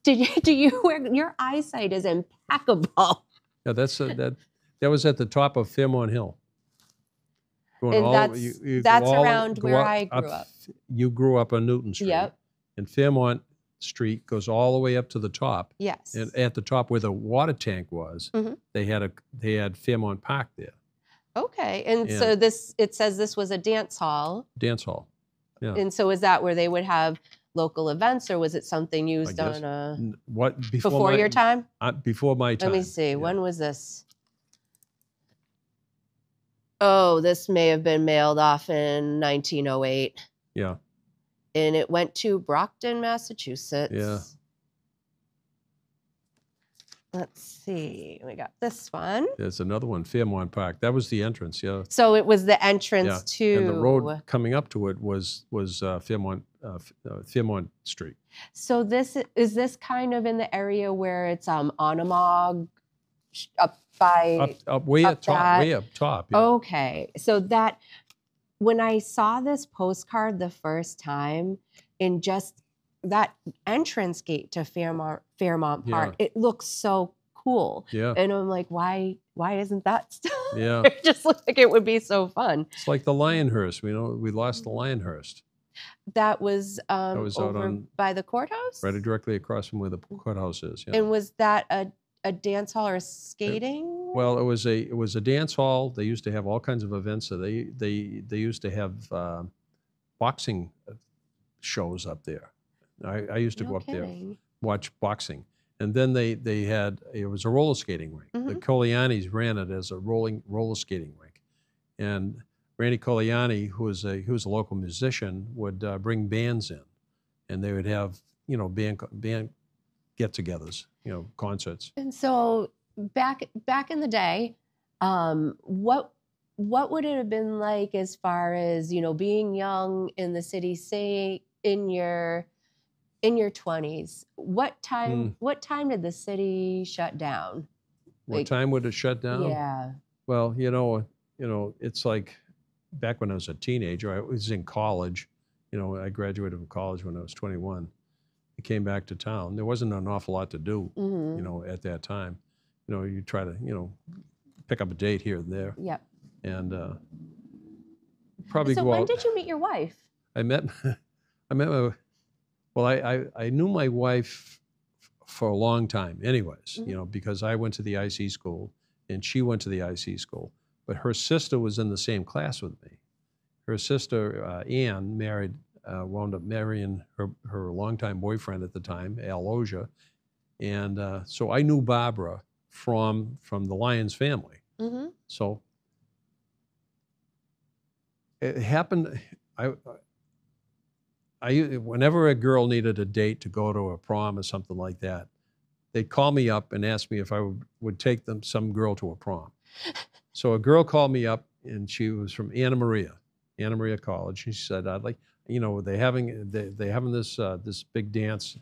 Do you wear? Your eyesight is impeccable. Yeah, that was at the top of Fairmont Hill. And that's around where I grew up. You grew up on Newton Street. Yep. And Fairmont Street goes all the way up to the top. Yes. And at the top where the water tank was, they had Fairmont Park there. Okay. And so it says this was a dance hall. Dance hall. Yeah. And so is that where they would have local events, or was it something used on before your time? Before my time. Let me see. Yeah. When was this? Oh, this may have been mailed off in 1908. Yeah. And it went to Brockton, Massachusetts. Yeah. Let's see. We got this one. There's another one, Fairmont Park. That was the entrance, yeah. So it was the entrance to... And the road coming up to it was Fairmont Street. So is this kind of in the area where it's Onamog up by... Way up top. Yeah. Okay. So that... When I saw this postcard the first time, in just that entrance gate to Fairmont Park, it looks so cool. Yeah. And I'm like, why isn't that still? Yeah. It just looks like it would be so fun. It's like the Lionhurst. We lost the Lionhurst. That was over by the courthouse? Right directly across from where the courthouse is. Yeah. And was that a dance hall or skating? Well, it was a dance hall. They used to have all kinds of events. So they used to have boxing shows up there. I used to go up there, watch boxing, and then it was a roller skating rink. The Colianis ran it as a roller skating rink, and Randy Coliani, who was a local musician, would bring bands in, and they would have band get-togethers, concerts. And so back in the day, what would it have been like as far as being young in the city, say in your 20s? What time did the city shut down? What time would it shut down? Yeah. Well, it's like back when I was a teenager. I was in college. I graduated from college when I was 21. I came back to town. There wasn't an awful lot to do, at that time. You try to, pick up a date here and there. Yep. And probably so go out. When did you meet your wife? I knew my wife for a long time anyways, because I went to the IC school and she went to the IC school. But her sister was in the same class with me. Her sister, Ann, wound up marrying her longtime boyfriend at the time, Al Loja. And so I knew Barbara from the Lyons family. So it happened, whenever a girl needed a date to go to a prom or something like that, they'd call me up and ask me if I would take some girl to a prom. So a girl called me up, and she was from Anna Maria College. She said, you know, they having this this big dance.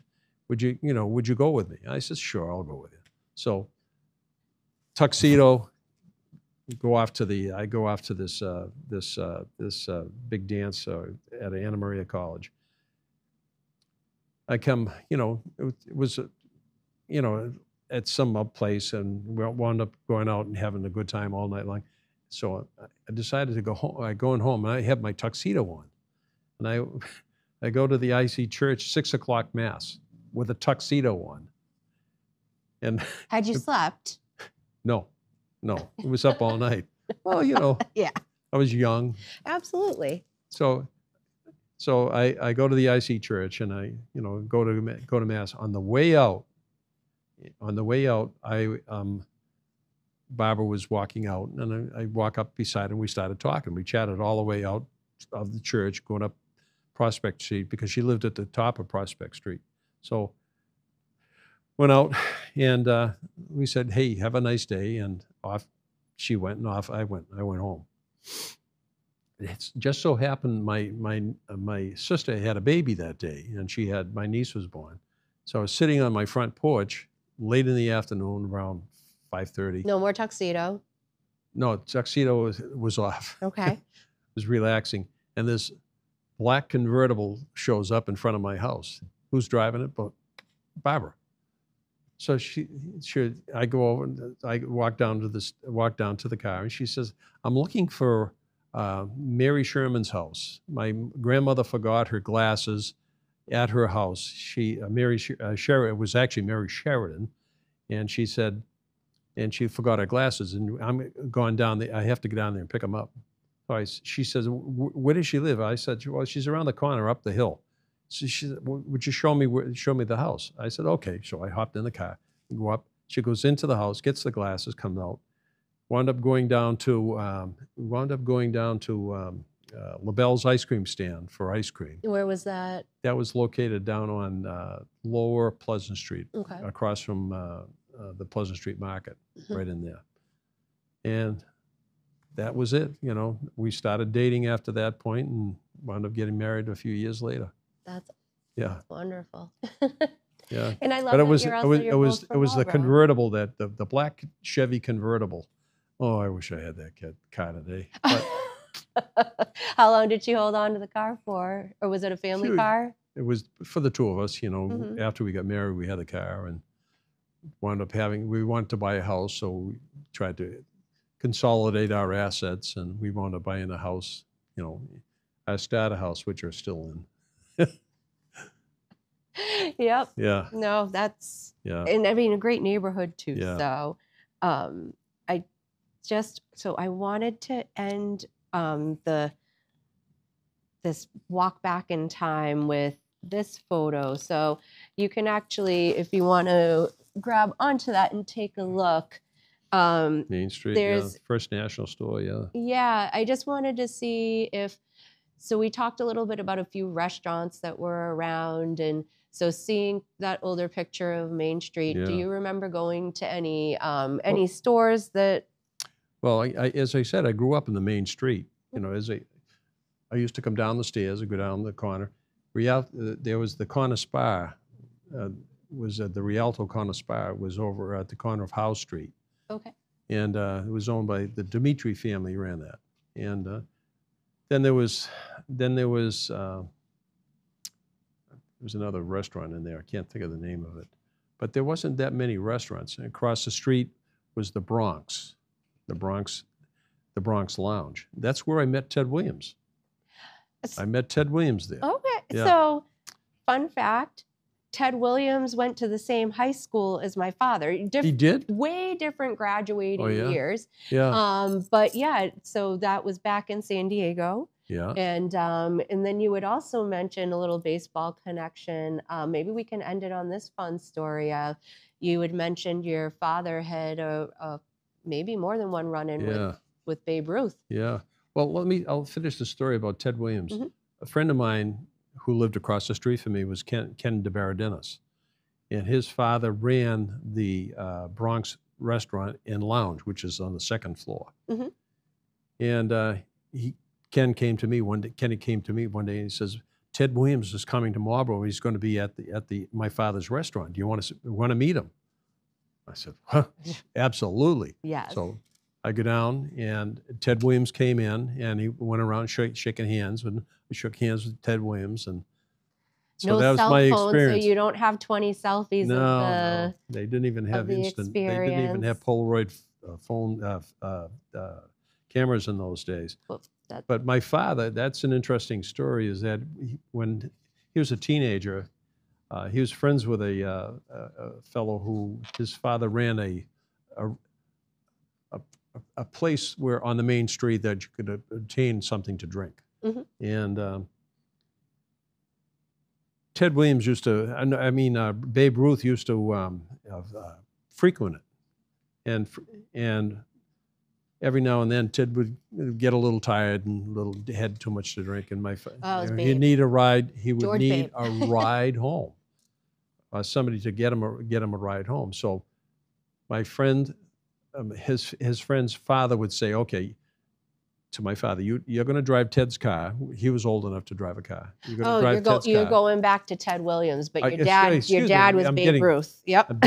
Would you go with me? I said, sure, I'll go with you. So tuxedo, I go off to this big dance at Anna Maria College. I come, you know, it was, you know, at some up place, and we wound up going out and having a good time all night long. So I decided to go home. Going home, and I have my tuxedo on, and I go to the IC church 6 o'clock mass with a tuxedo on. And had you slept? No, it was up all night. Well, you know, yeah, I was young. Absolutely. So I go to the IC church, and I, you know, go to mass. On the way out, Barbara was walking out, and I walk up beside her, and we started talking. We chatted all the way out of the church, going up Prospect Street, because she lived at the top of Prospect Street. So went out, and we said, hey, have a nice day, and off she went, and off I went home. It just so happened my sister had a baby that day, and my niece was born. So I was sitting on my front porch late in the afternoon, around 5:30. No more tuxedo. No, tuxedo was off. Okay. It was relaxing. And this black convertible shows up in front of my house. Who's driving it? But Barbara. So I go over, and I walk down to the car, and she says, I'm looking for Mary Sherman's house. My grandmother forgot her glasses at her house. It was actually Mary Sheridan, and she said, and she forgot her glasses, and I'm going down there. I have to get down there and pick them up. So she says, where does she live? I said, well, she's around the corner up the hill. So she said, would you show me the house? I said, okay. So I hopped in the car, go up. She goes into the house, gets the glasses, comes out. Wound up going down to LaBelle's ice cream stand for ice cream. Where was that? That was located down on Lower Pleasant Street, okay, across from the Pleasant Street Market, right in there. And that was it. You know, we started dating after that point, and wound up getting married a few years later. That's wonderful. Yeah. And I love but it was the convertible, that the black Chevy convertible. Oh, I wish I had that car today. But how long did you hold on to the car for? Or was it a family car? It was for the two of us, you know. After we got married, we had a car, and we wanted to buy a house, so we tried to consolidate our assets, and we wound up buying a house, you know, our starter house, which we're still in. Yep. Yeah. No, that's, yeah. And I mean, a great neighborhood too. Yeah. So I wanted to end this walk back in time with this photo. So you can actually, if you want to grab onto that and take a look. Main Street, First National Store, yeah. Yeah, I just wanted to see so we talked a little bit about a few restaurants that were around, and so seeing that older picture of Main Street, do you remember going to any stores that? Well, as I said, I grew up in the Main Street. You know, I used to come down the stairs and go down the corner. There was the Corner Spa, the Rialto Corner Spa. It was over at the corner of Howe Street. Okay. And it was owned by the Dimitri family, ran that. And then there was another restaurant in there. I can't think of the name of it. But there wasn't that many restaurants. And across the street was the Bronx Lounge. That's where I met Ted Williams. I met Ted Williams there. Okay. Yeah. So, fun fact, Ted Williams went to the same high school as my father. He did? Way different graduating years. Yeah. But yeah, so that was back in San Diego. Yeah. And then you would also mention a little baseball connection. Maybe we can end it on this fun story. You had mentioned your father had maybe more than one run-in with Babe Ruth. Yeah. Well, I'll finish the story about Ted Williams. A friend of mine who lived across the street from me was Ken DeBaradinis. And his father ran the Bronx Restaurant and Lounge, which is on the second floor. And Kenny came to me one day and he says, Ted Williams is coming to Marlborough. He's going to be at my father's restaurant. Do you want to meet him? I said, huh, absolutely. Yes. So I go down, and Ted Williams came in, and he went around shaking hands, and we shook hands with Ted Williams, and so no that was cell my phone, experience. So you don't have 20 selfies No, they didn't even have instant. They didn't even have Polaroid phone cameras in those days. Well, but my father, that's an interesting story, is that when he was a teenager, he was friends with a fellow who his father ran a place where on the main street that you could obtain something to drink. Mm-hmm. And Ted Williams used to, Babe Ruth used to frequent it. And every now and then, Ted would get a little tired and had too much to drink. And he'd need a ride. He would George need Babe. a ride home, somebody to get him a ride home. So my friend, his friend's father would say, okay, to my father, you're going to drive Ted's car. He was old enough to drive a car. You're going to drive Ted's car. You're going back to Ted Williams, but your dad was Babe Ruth. Yep.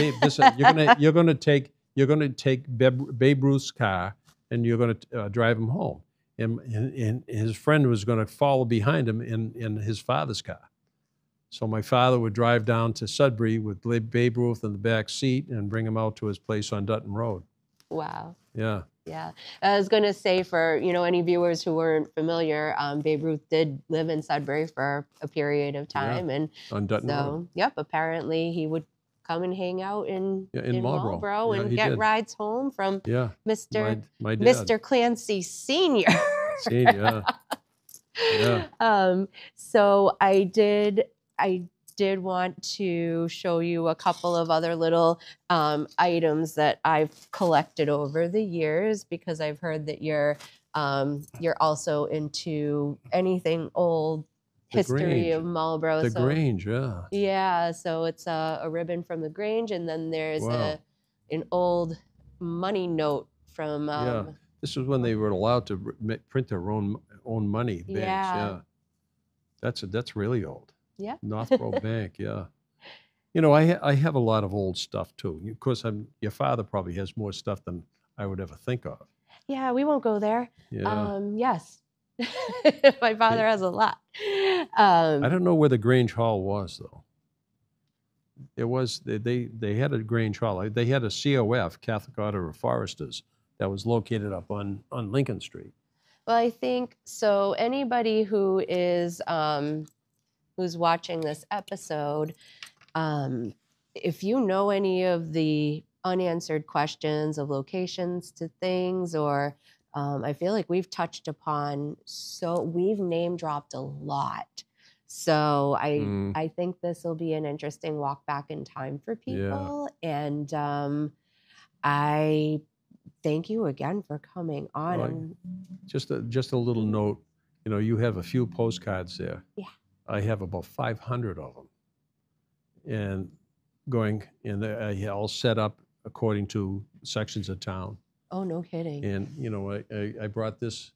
You're going to take Babe Ruth's car, and you're going to drive him home. And his friend was going to follow behind him in his father's car. So my father would drive down to Sudbury with Babe Ruth in the back seat and bring him out to his place on Dutton Road. Wow. Yeah. Yeah. I was going to say, for, any viewers who weren't familiar, Babe Ruth did live in Sudbury for a period of time. Yeah, and on Dutton Road. Yep, apparently he would come and hang out in Marlborough yeah, and get rides home from Mr. My dad. Mr. Clancy Sr. Senior, yeah. So I did want to show you a couple of other little items that I've collected over the years, because I've heard that you're also into anything old, history of Marlborough. The Grange, yeah. Yeah, so it's a ribbon from the Grange, and then there's an old money note from. This was when they were allowed to print their own money. Banks, yeah. That's really old. Yeah. Northborough Bank, yeah. I have a lot of old stuff too. Of course, your father probably has more stuff than I would ever think of. Yeah, we won't go there. Yeah. Yes. My father has a lot. I don't know where the Grange Hall was, though. They had a Grange Hall. They had a COF, Catholic Order of Foresters, that was located up on Lincoln Street. Well, I think so. Anybody who is who's watching this episode, if you know any of the unanswered questions of locations to things, or I feel like we've touched upon, so we've name dropped a lot. So I think this will be an interesting walk back in time for people. Yeah. And I thank you again for coming on. Well, just a little note, you have a few postcards there. Yeah. I have about 500 of them, and they're all set up according to sections of town. Oh, no kidding. And I brought this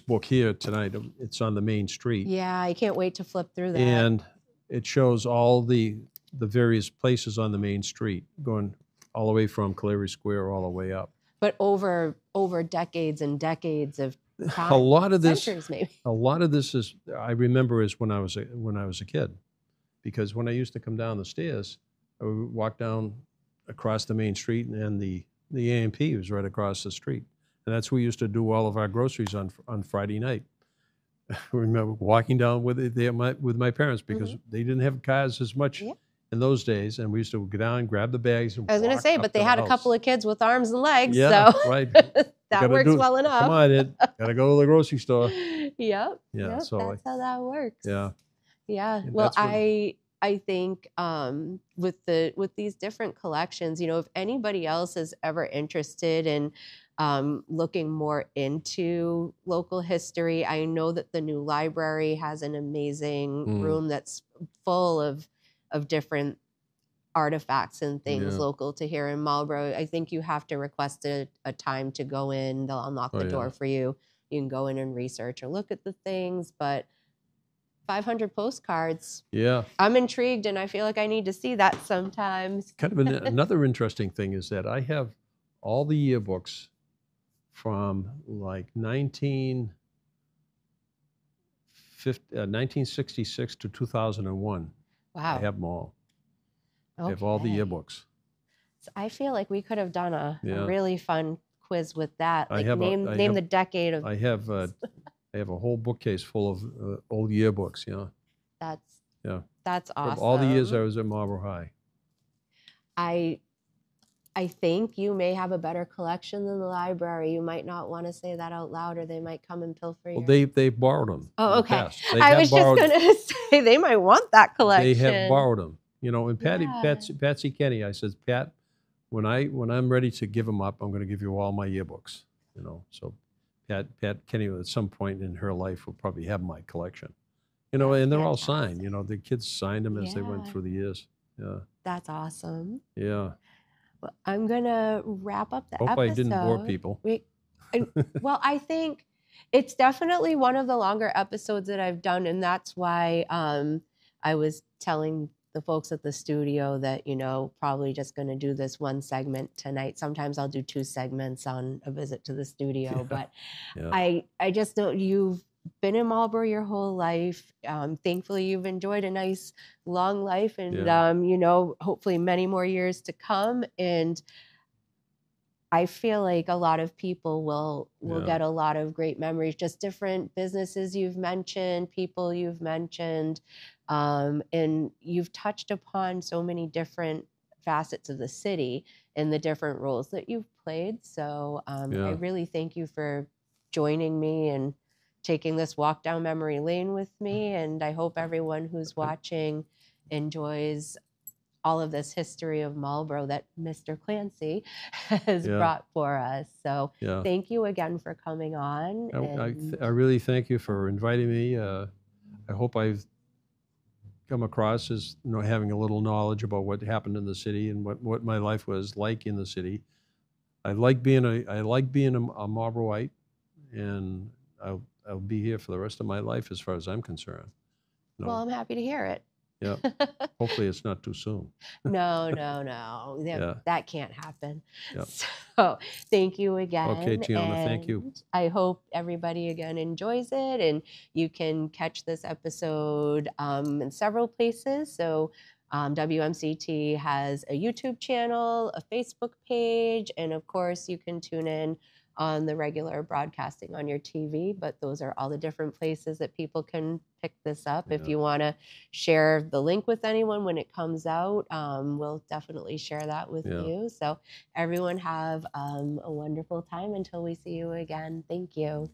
book here tonight. It's on the main street. Yeah, I can't wait to flip through that. And it shows all the various places on the main street, going all the way from Calais Square all the way up. But over decades and decades of time, a lot of this, centuries maybe. A lot of this is I remember is when I was a kid, because when I used to come down the stairs, I would walk down across the main street, and the A&P was right across the street, and that's where we used to do all of our groceries on Friday night. I remember walking down with my parents, because they didn't have cars as much. Yeah. In those days, and we used to go down and grab the bags. And I was going to say, but they had a couple of kids with arms and legs, yeah, so right. that works well enough. Come on, Ed. Gotta go to the grocery store. Yep. Yeah. Yep, so that's how that works. Yeah. Yeah. Well, I think with these different collections, if anybody else is ever interested in looking more into local history, I know that the new library has an amazing room that's full of different artifacts and things local to here in Marlborough. I think you have to request a time to go in. They'll unlock the door for you. You can go in and research or look at the things. But 500 postcards. Yeah. I'm intrigued, and I feel like I need to see that sometimes. Kind of another interesting thing is that I have all the yearbooks from like 1966 to 2001. Wow. I have them all. Okay. I have all the yearbooks. So I feel like we could have done a really fun quiz with that. Like name the decade of. I have a whole bookcase full of old yearbooks. That's awesome. From all the years I was at Marlborough High. I think you may have a better collection than the library. You might not want to say that out loud, or they might come and pilfer your. Well, they borrowed them. Oh, okay. I was just going to say they might want that collection. They have borrowed them. You know, and Patsy Kenny, I said, Pat, when I'm ready to give them up, I'm going to give you all my yearbooks. You know, so Pat Kenny at some point in her life will probably have my collection. You know, and they're all signed. You know, the kids signed them as they went through the years. Yeah. That's awesome. Yeah. Well, I'm going to wrap up the episode. Hope I didn't bore people. Well, I think it's definitely one of the longer episodes that I've done, and that's why I was telling the folks at the studio that, you know, probably just going to do this one segment tonight. Sometimes I'll do 2 segments on a visit to the studio, but I just know you've been in Marlborough your whole life. Thankfully, you've enjoyed a nice long life, and you know, hopefully many more years to come. And I feel like a lot of people will get a lot of great memories, just different businesses you've mentioned, people you've mentioned, and you've touched upon so many different facets of the city and the different roles that you've played. So I really thank you for joining me and taking this walk down memory lane with me. And I hope everyone who's watching enjoys all of this history of Marlborough that Mr. Clancy has brought for us. So thank you again for coming on. I really thank you for inviting me. I hope I've come across as, you know, having a little knowledge about what happened in the city and what my life was like in the city. I like being a Marlboroughtite, and I'll be here for the rest of my life as far as I'm concerned. No. Well, I'm happy to hear it. Yeah. Hopefully it's not too soon. No. That can't happen. Yep. So thank you again. Okay, Teona, thank you. I hope everybody again enjoys it, and you can catch this episode in several places. So WMCT has a YouTube channel, a Facebook page, and of course you can tune in on the regular broadcasting on your TV, but those are all the different places that people can pick this up. If you want to share the link with anyone when it comes out, we'll definitely share that with you. So everyone have a wonderful time until we see you again. Thank you.